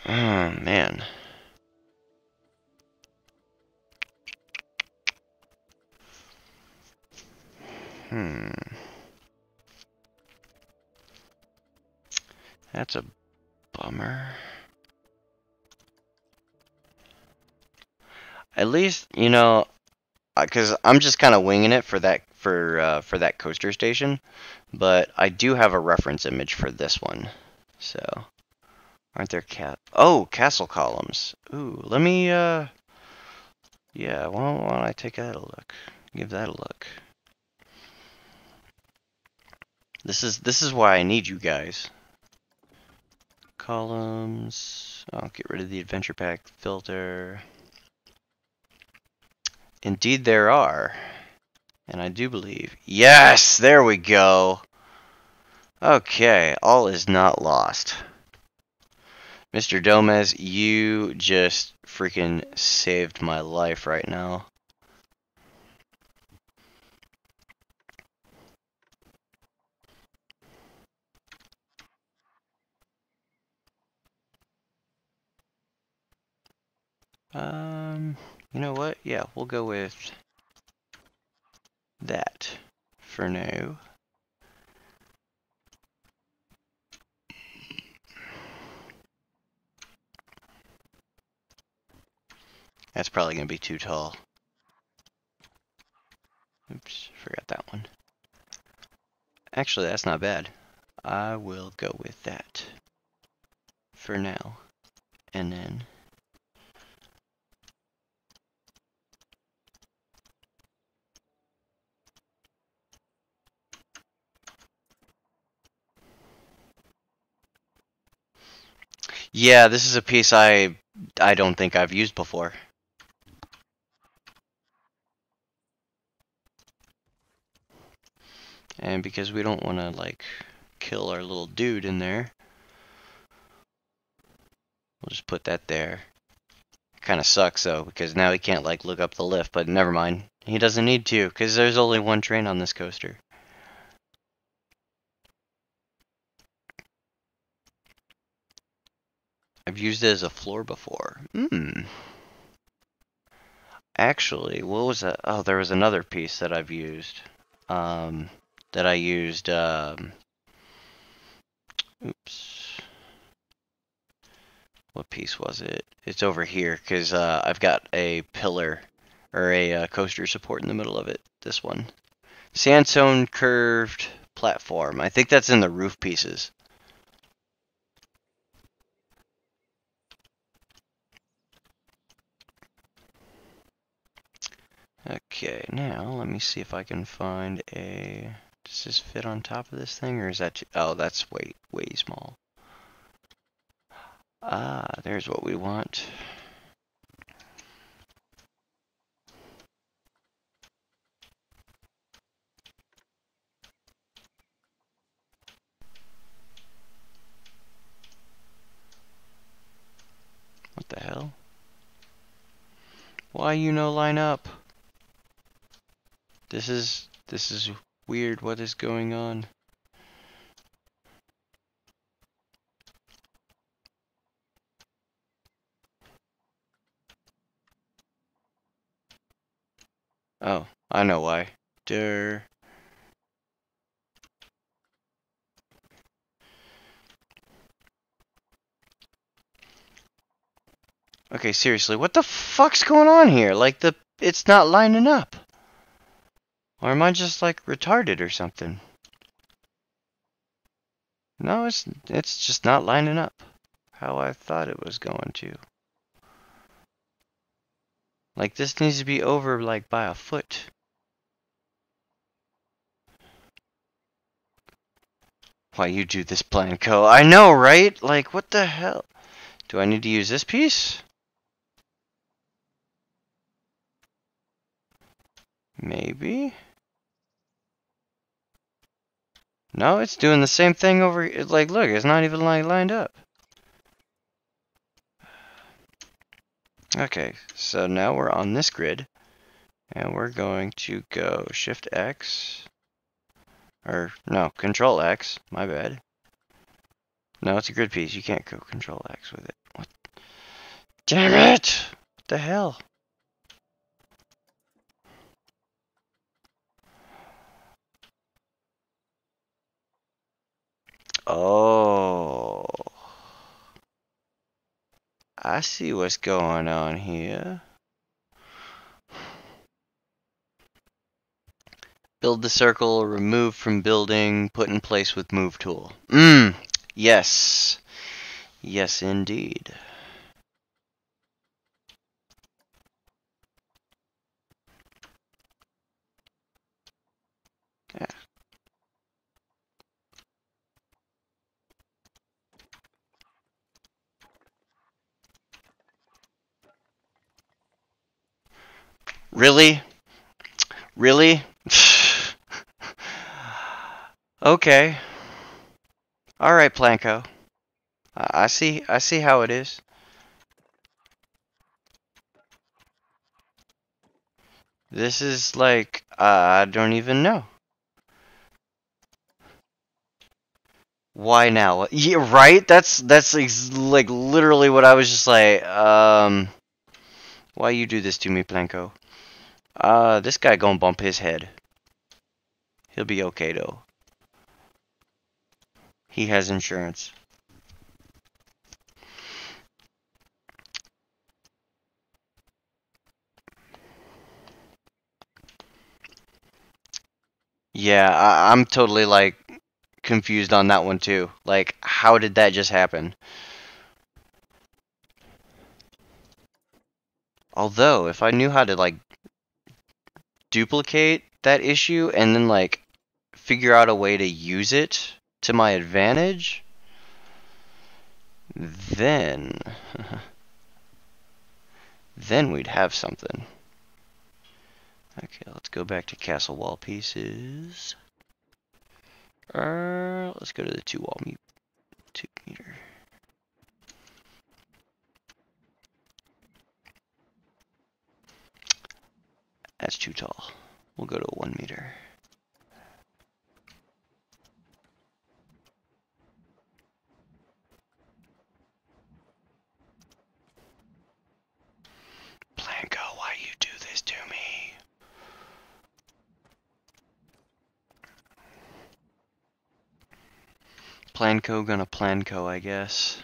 Speaker 1: Oh, man. That's a bummer. At least, you know, because I'm just kind of winging it for that coaster station, but I do have a reference image for this one. So, aren't there castle columns? Ooh, let me yeah, why don't I take that a look? Give that a look. This is why I need you guys. Columns. I'll get rid of the adventure pack filter. Indeed there are. And I do believe. Yes! There we go! Okay, all is not lost. Mr. Gomez, you just freaking saved my life right now. You know what? Yeah, we'll go with that for now. That's probably going to be too tall. Oops, forgot that one. Actually, that's not bad. I will go with that for now. And then... Yeah, this is a piece I don't think I've used before. And because we don't want to, like, kill our little dude in there, we'll just put that there. Kind of sucks, though, because now he can't, like, look up the lift, but never mind. He doesn't need to, because there's only one train on this coaster. I've used it as a floor before. Actually, what was that? Oh, there was another piece that I've used. That I used, oops. What piece was it? It's over here, because I've got a pillar, or a coaster support in the middle of it. This one. Sandstone curved platform. I think that's in the roof pieces. Okay, now let me see if I can find a... Does this fit on top of this thing, or is that too... Oh, that's way small. Ah, there's what we want. What the hell? Why you no line up? This is weird. What is going on? Oh, I know why. Durr. Okay, seriously, what the fuck's going on here? Like, it's not lining up. Or am I just, like, retarded or something? No, it's just not lining up how I thought it was going to. Like, this needs to be over, like, by a foot. Why you do this, Blanco? I know, right? Like, what the hell? Do I need to use this piece? Maybe? No, it's doing the same thing over... Like, look, it's not even, like, lined up. Okay, so now we're on this grid. And we're going to go Shift X. Or, no, Control X. My bad. No, it's a grid piece. You can't go Control X with it. What? Damn it! What the hell? Oh. I see what's going on here. Build the circle, remove from building, put in place with move tool. Yes. Yes, indeed. Yeah. Really? Really? Okay. All right, Planko. I see how it is. This is like I don't even know. Why now? Yeah, right? That's like literally what I was just like. Why you do this to me, Planko? This guy gonna bump his head. He'll be okay though. He has insurance. Yeah, I'm totally like confused on that one too. Like, how did that just happen? Although, if I knew how to like duplicate that issue and then like figure out a way to use it to my advantage, then then we'd have something. Okay, let's go back to castle wall pieces. Let's go to the 2 meter. That's too tall. We'll go to 1 meter. Blanco, why you do this to me? Planco gonna Planco, I guess.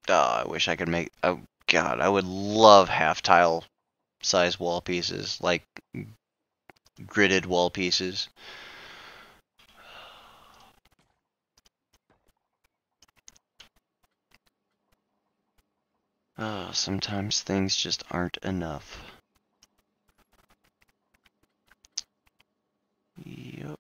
Speaker 1: Oh, I wish I could make... Oh, God, I would love half-tile size wall pieces. Like, gridded wall pieces. Oh, sometimes things just aren't enough. Yup.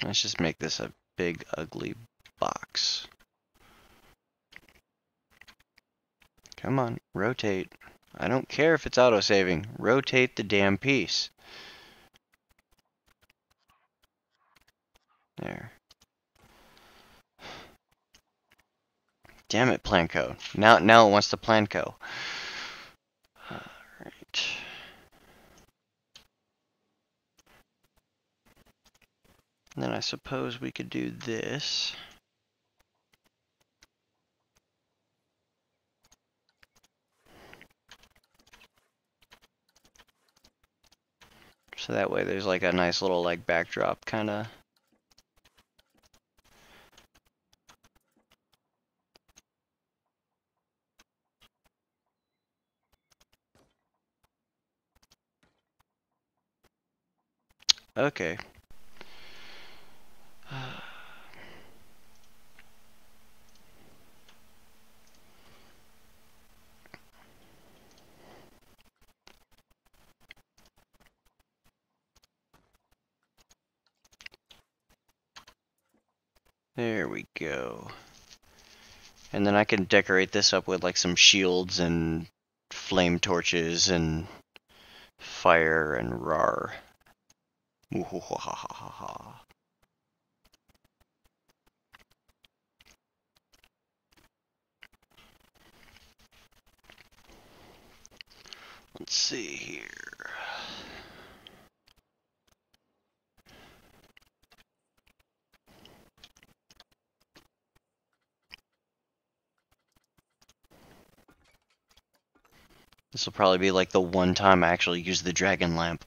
Speaker 1: Let's just make this a big, ugly box. Come on, rotate. I don't care if it's auto-saving. Rotate the damn piece. There. Damn it, Planco. Now it wants to Planco. Alright. Then I suppose we could do this. So that way there's like a nice little like backdrop kinda. Okay. There we go. And then I can decorate this up with like some shields and flame torches and fire and rar. Let's see here. This will probably be like the one time I actually use the dragon lamp.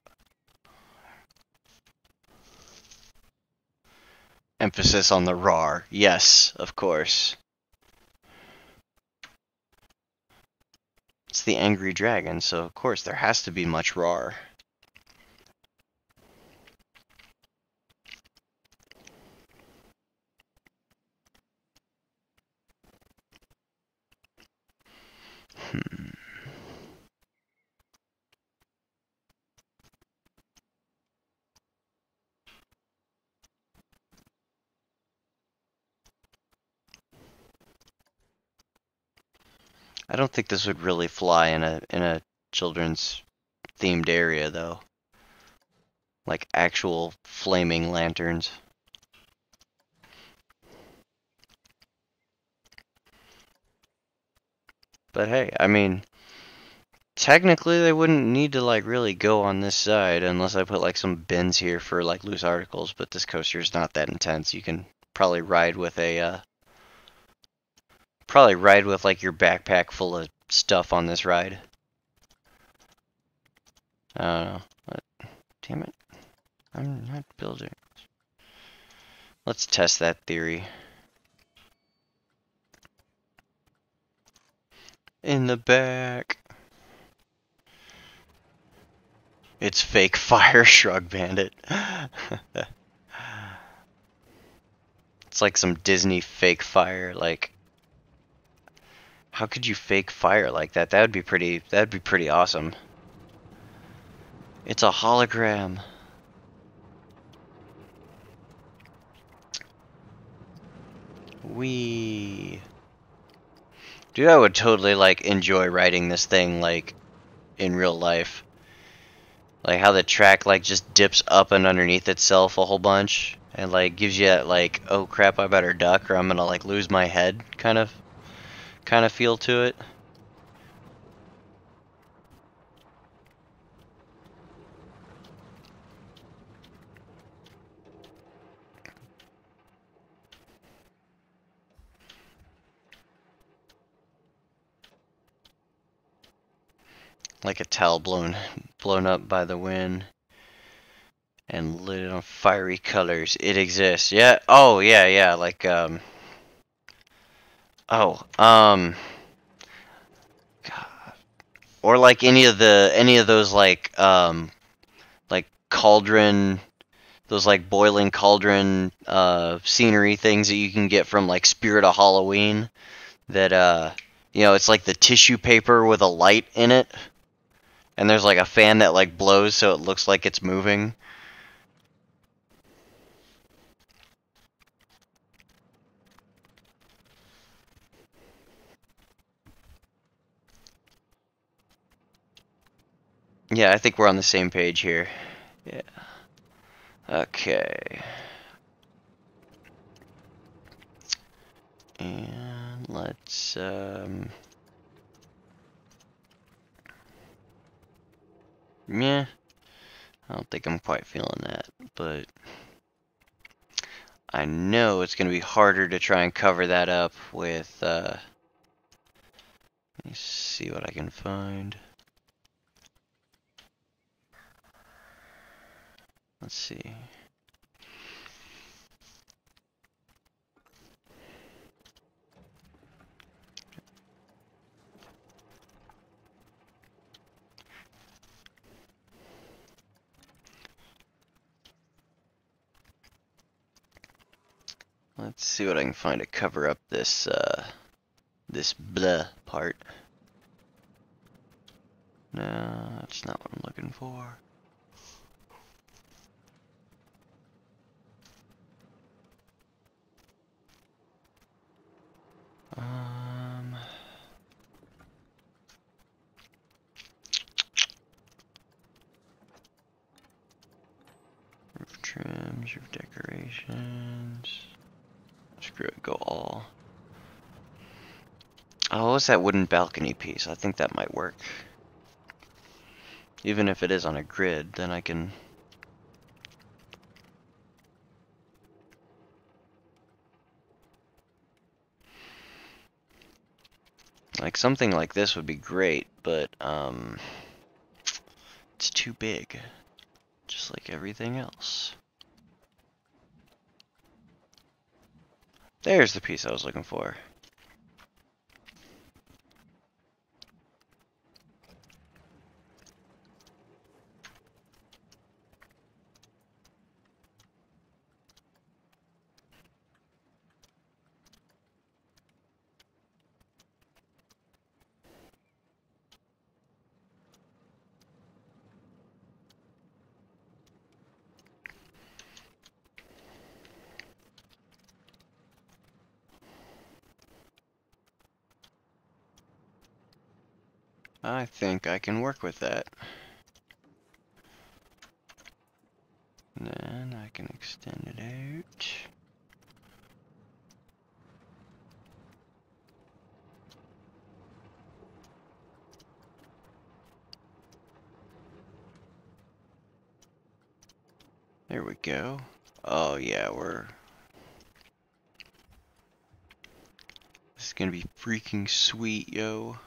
Speaker 1: Emphasis on the rar. Yes, of course. It's the angry dragon, so of course there has to be much rar. I don't think this would really fly in a children's themed area though. Like actual flaming lanterns. But hey, I mean, technically they wouldn't need to like really go on this side unless I put like some bins here for like loose articles, but this coaster is not that intense. You can probably ride with a like your backpack full of stuff on this ride. I don't know. But, damn it. I'm not building. Let's test that theory. In the back. It's fake fire, Shrug Bandit. It's like some Disney fake fire, like How could you fake fire like that? That'd be pretty awesome. It's a hologram. Wee. Dude, I would totally like enjoy riding this thing like in real life. Like how the track like just dips up and underneath itself a whole bunch and like gives you that like, oh crap, I better duck or I'm gonna like lose my head kind of feel to it. Like a towel blown up by the wind and lit on fiery colors. It exists. Yeah. Oh yeah, yeah. Like oh God. Or like any of those like cauldron, those like boiling cauldron scenery things that you can get from like Spirit of Halloween that you know, it's like the tissue paper with a light in it and there's like a fan that like blows so it looks like it's moving. Yeah, I think we're on the same page here. Yeah. Okay. And let's yeah, I don't think I'm quite feeling that, but I know it's gonna be harder to try and cover that up with let me see what I can find. Let's see. Let's see what I can find to cover up this this blah part. No, that's not what I'm looking for. Roof trims, roof decorations. Screw it, go all. Oh, what's that wooden balcony piece? I think that might work. Even if it is on a grid, then I can... Like, something like this would be great, but, it's too big. Just like everything else. There's the piece I was looking for. I think I can work with that. And then I can extend it out. There we go. Oh yeah, this is gonna be freaking sweet, yo.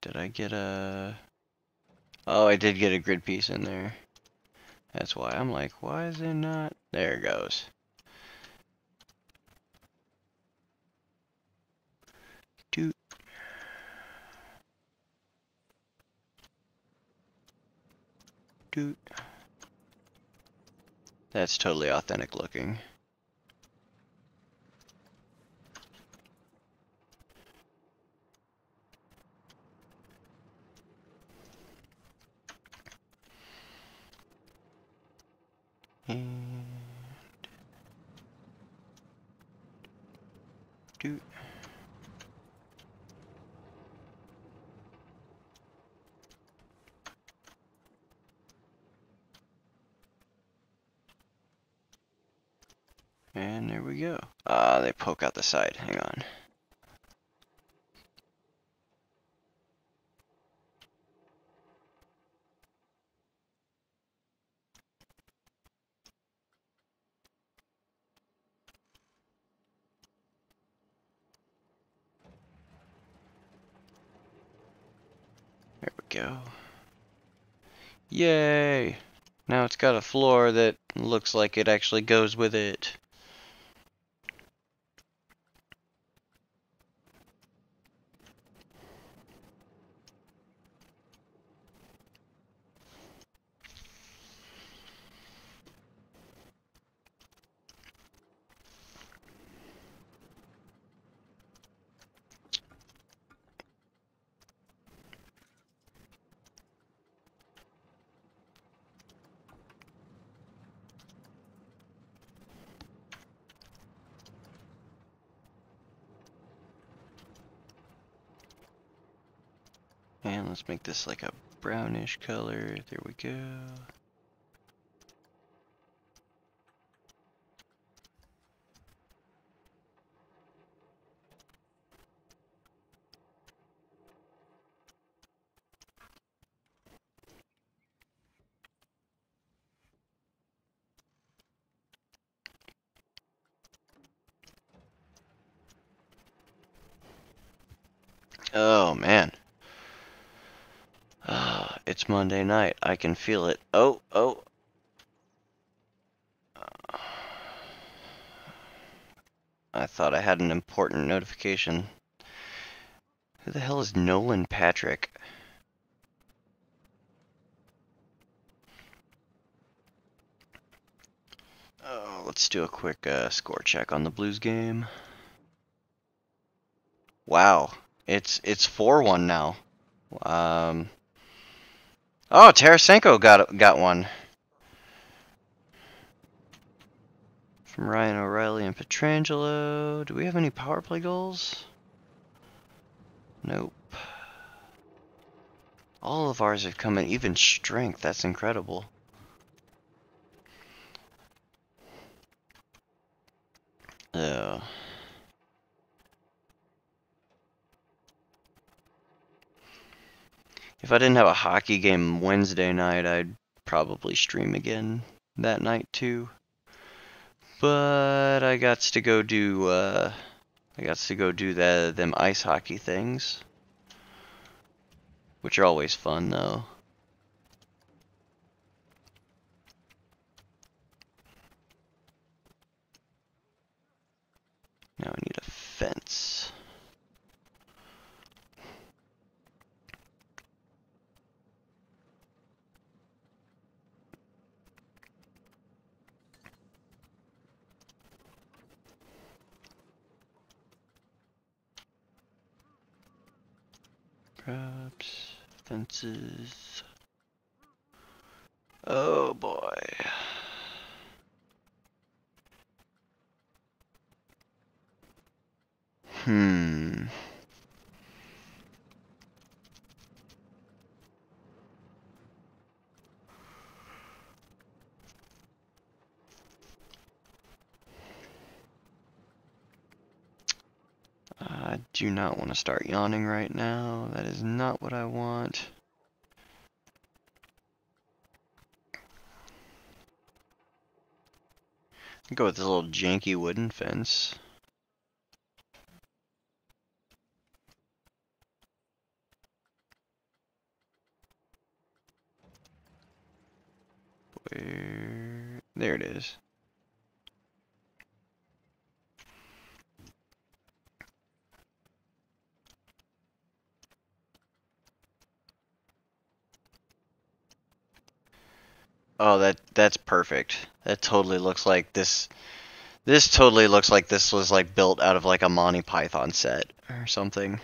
Speaker 1: Did I get a... Oh, I did get a grid piece in there. That's why I'm like, why is it not? There it goes. Doot. doot. That's totally authentic looking. And doot. And there we go. They poke out the side. Hang on. There we go. Yay! Now it's got a floor that looks like it actually goes with it. And let's make this like a brownish color. There we go. Oh man. It's Monday night. I can feel it. Oh. I thought I had an important notification. Who the hell is Nolan Patrick? Oh, let's do a quick score check on the Blues game. Wow, it's 4-1 now. Oh, Tarasenko got one from Ryan O'Reilly and Pietrangelo. Do we have any power play goals? Nope. All of ours have come in even strength. That's incredible. Oh. If I didn't have a hockey game Wednesday night, I'd probably stream again that night too. But I got to go do them ice hockey things, which are always fun though. Now I need a fence. Perhaps fences. Oh boy. I do not want to start yawning right now. That is not what I want. I'll go with this little janky wooden fence. There it is. Oh, that's perfect. That totally looks like this. This totally looks like this was like built out of like a Monty Python set or something.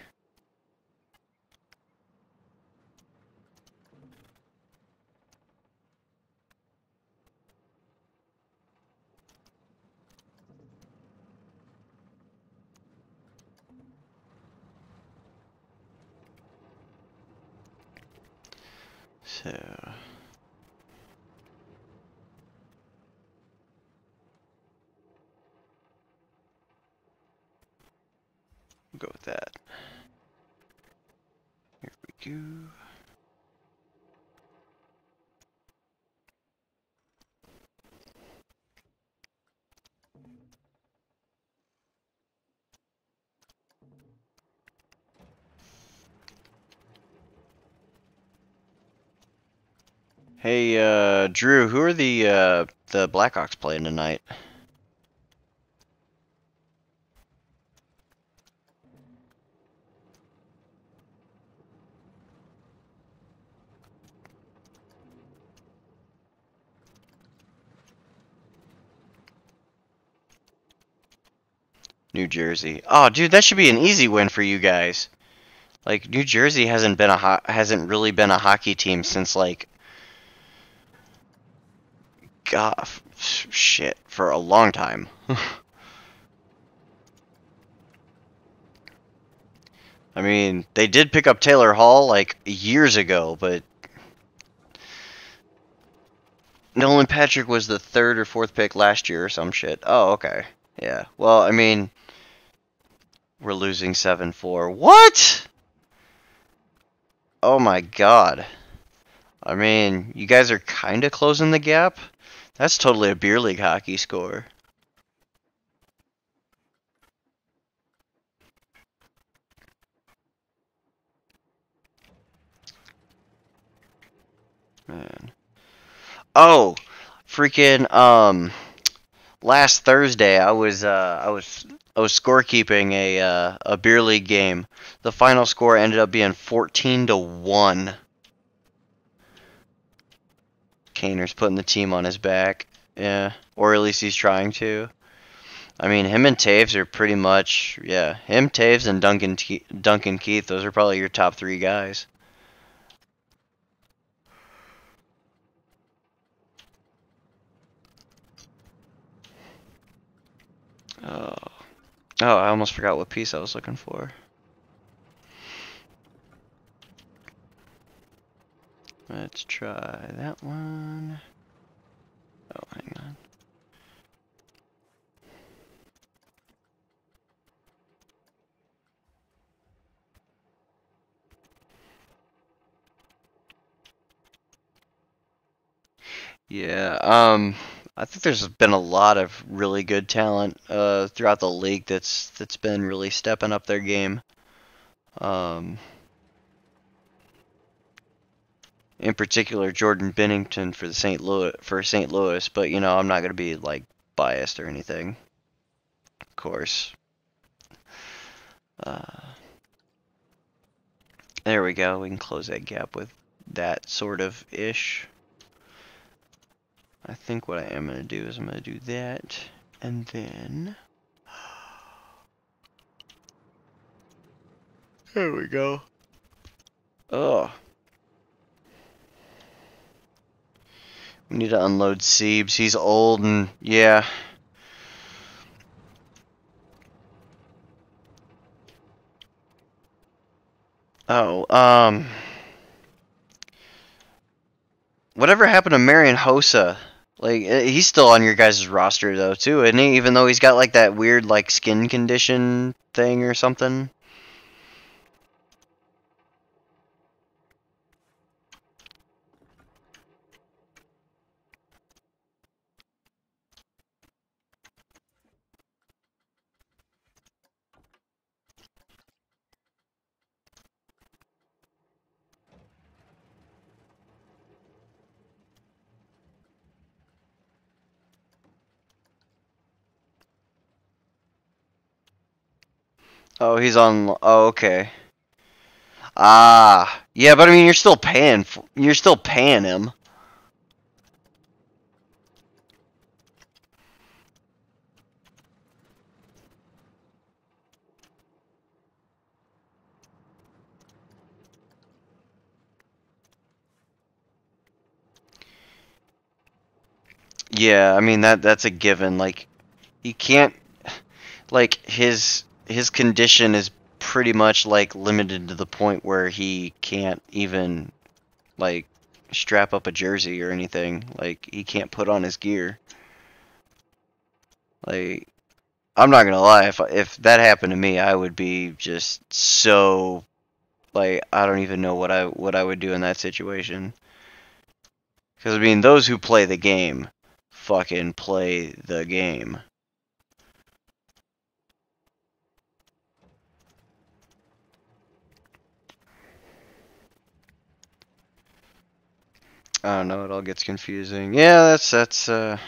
Speaker 1: So we'll go with that. Here we go. Hey, Drew, who are the Blackhawks playing tonight? New Jersey. Oh, dude, that should be an easy win for you guys. Like New Jersey hasn't really been a hockey team since like God, shit, for a long time. I mean, they did pick up Taylor Hall like years ago, but Nolan Patrick was the third or fourth pick last year or some shit. Oh, okay. Yeah. Well, I mean, we're losing 7-4. What? Oh my god. I mean, you guys are kind of closing the gap. That's totally a beer league hockey score. Man. Oh, freaking last Thursday I was scorekeeping a beer league game. The final score ended up being 14-1. Kaner's putting the team on his back. Yeah, or at least he's trying to. I mean, him and Taves are pretty much, yeah, him, Taves, and Duncan Keith, those are probably your top three guys. Oh, oh, I almost forgot what piece I was looking for. Let's try that one. Oh, hang on. Yeah, I think there's been a lot of really good talent throughout the league that's been really stepping up their game. Um, in particular, Jordan Bennington for St. Louis, but you know, I'm not gonna be like biased or anything, of course. Uh, there we go. We can close that gap with that sort of ish. I think what I am gonna do is I'm gonna do that, and then there we go. Oh. We need to unload Siebes. He's old and yeah. Oh, whatever happened to Marion Hossa? Like, he's still on your guys' roster though, too, isn't he? Even though he's got like that weird like skin condition thing or something. Oh, he's on. Oh, okay. Ah, yeah, but I mean, you're still paying him. Yeah, I mean that's a given. Like he can't like his condition is pretty much like limited to the point where he can't even like strap up a jersey or anything. Like he can't put on his gear. Like I'm not gonna lie, if that happened to me, I would be just so like I don't even know what I would do in that situation. Because I mean, those who play the game, fucking play the game. I don't know, it all gets confusing. Yeah, that's yeah.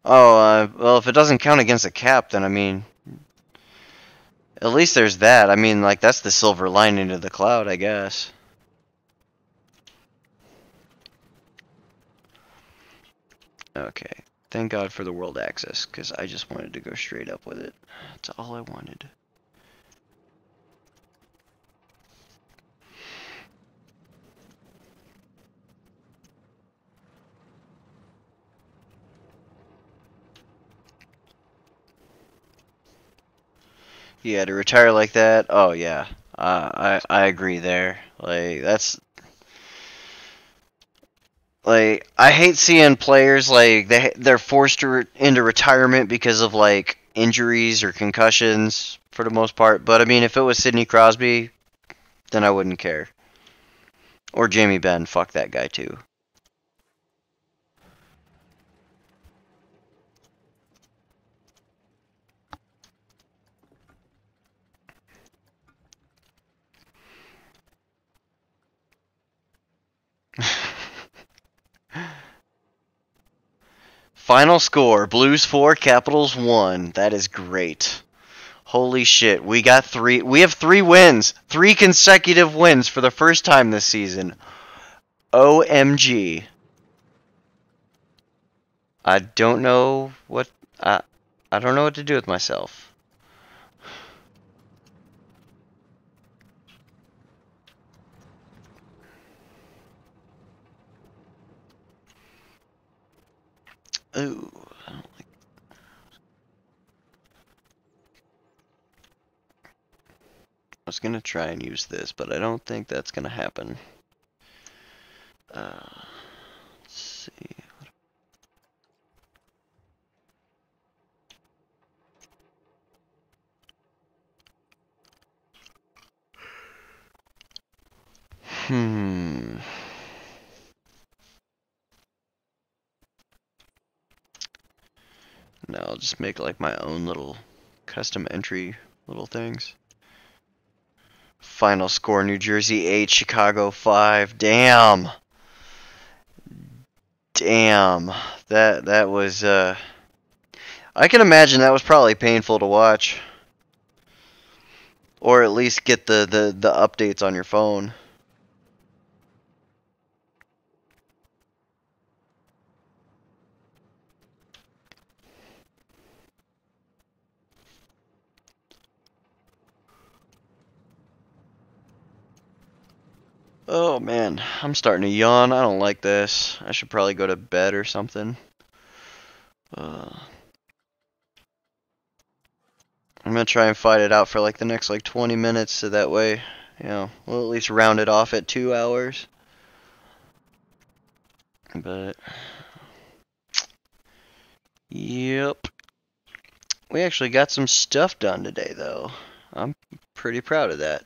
Speaker 1: Oh, well, if it doesn't count against a cap, then I mean, at least there's that. I mean, like that's the silver lining to the cloud, I guess. Okay. Thank God for the world access, because I just wanted to go straight up with it. That's all I wanted. Yeah, to retire like that, oh yeah. I agree there. Like that's like I hate seeing players like they're forced into retirement because of like injuries or concussions for the most part. But I mean, if it was Sidney Crosby, then I wouldn't care. Or Jamie Benn, fuck that guy too. Final score: Blues 4, Capitals 1. That is great. Holy shit, we got three. We have 3 wins, 3 consecutive wins for the first time this season. OMG. I don't know what I don't know what to do with myself. Ooh, I don't like. I was gonna try and use this, but I don't think that's gonna happen. Let's see. Hmm. No, I'll just make like my own little custom entry little things. Final score: New Jersey 8, Chicago 5. Damn. Damn. That was I can imagine that was probably painful to watch. Or at least get the updates on your phone. Oh man, I'm starting to yawn. I don't like this. I should probably go to bed or something. I'm gonna try and fight it out for like the next like 20 minutes so that way, you know, we'll at least round it off at 2 hours. But, yep. We actually got some stuff done today though. I'm pretty proud of that.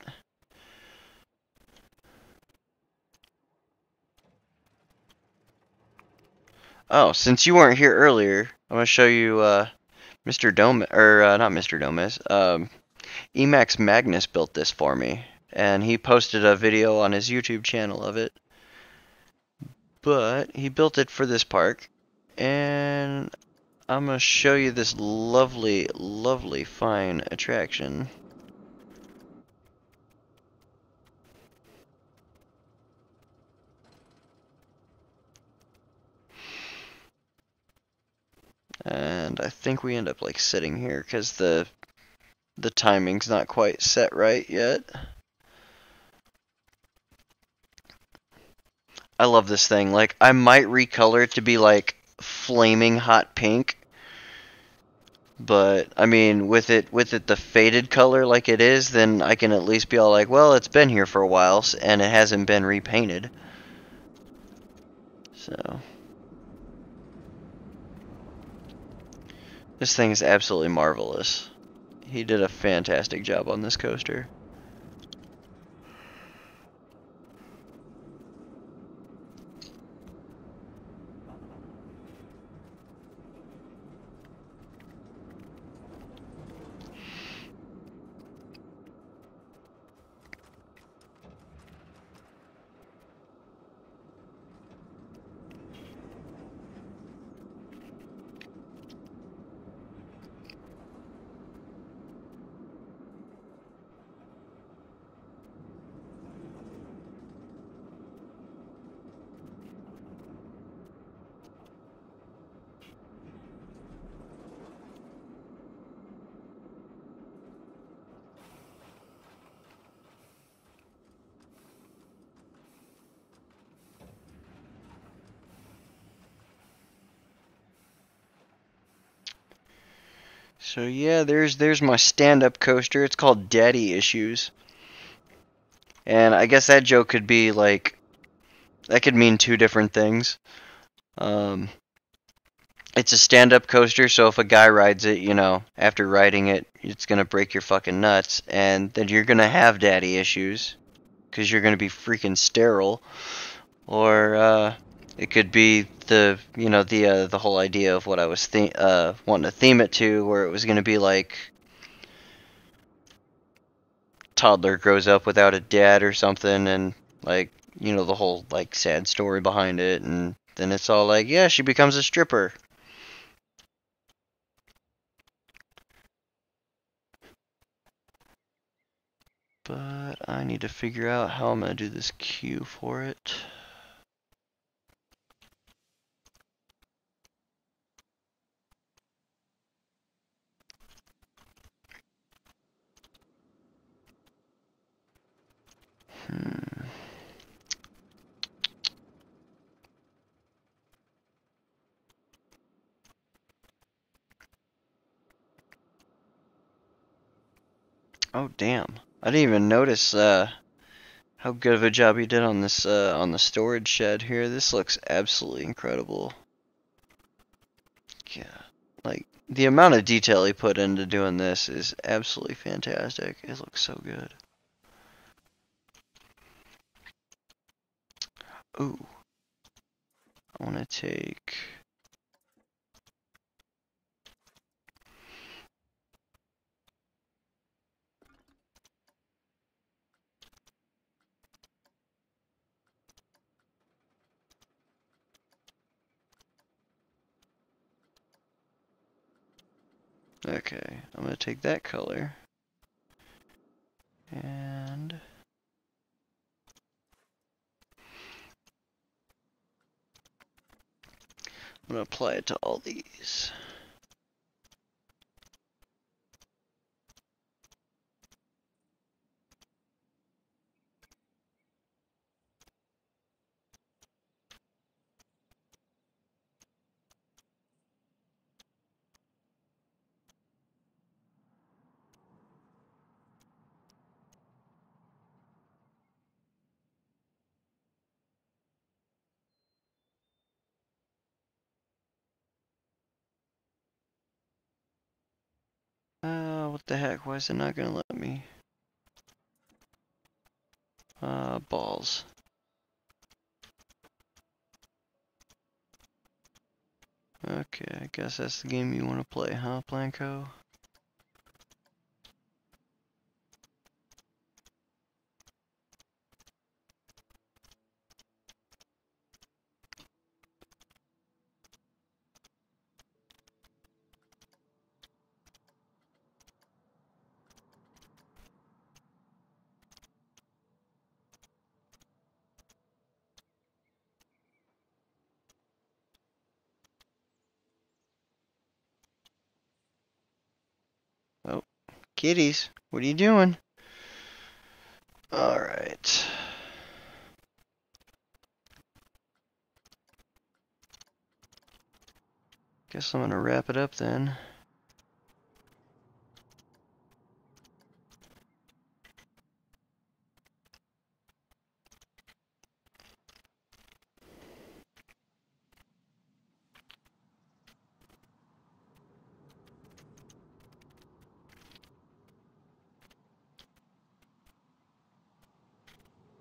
Speaker 1: Oh, since you weren't here earlier, I'm gonna show you Mr. Dome or not Mr. Domes. Emacs Magnus built this for me, and he posted a video on his YouTube channel of it. But he built it for this park, and I'm gonna show you this lovely, lovely, fine attraction. And I think we end up like sitting here because the timing's not quite set right yet. I love this thing. Like, I might recolor it to be like flaming hot pink, but I mean, with it the faded color like it is, then I can at least be all like, well, it's been here for a while and it hasn't been repainted. So this thing is absolutely marvelous. He did a fantastic job on this coaster. So yeah, there's my stand-up coaster. It's called Daddy Issues. And I guess that joke could be like, that could mean two different things. Um, it's a stand-up coaster, so if a guy rides it, you know, after riding it, it's gonna break your fucking nuts, and then you're gonna have daddy issues, because you're gonna be freaking sterile. Or it could be the whole idea of what I was wanting to theme it to, where it was gonna be like toddler grows up without a dad or something, and like the whole like sad story behind it, and then it's all like, yeah, she becomes a stripper. But I need to figure out how I'm gonna do this queue for it. Oh damn! I didn't even notice how good of a job he did on this on the storage shed here. This looks absolutely incredible. Yeah, like the amount of detail he put into doing this is absolutely fantastic. It looks so good. Ooh, I want to take. Okay, I'm gonna take that color and I'm gonna apply it to all these. What the heck? Why is it not gonna let me? Balls. Okay, I guess that's the game you want to play, huh, Blanco? Oh, kitties, what are you doing? Alright. guess I'm gonna wrap it up then.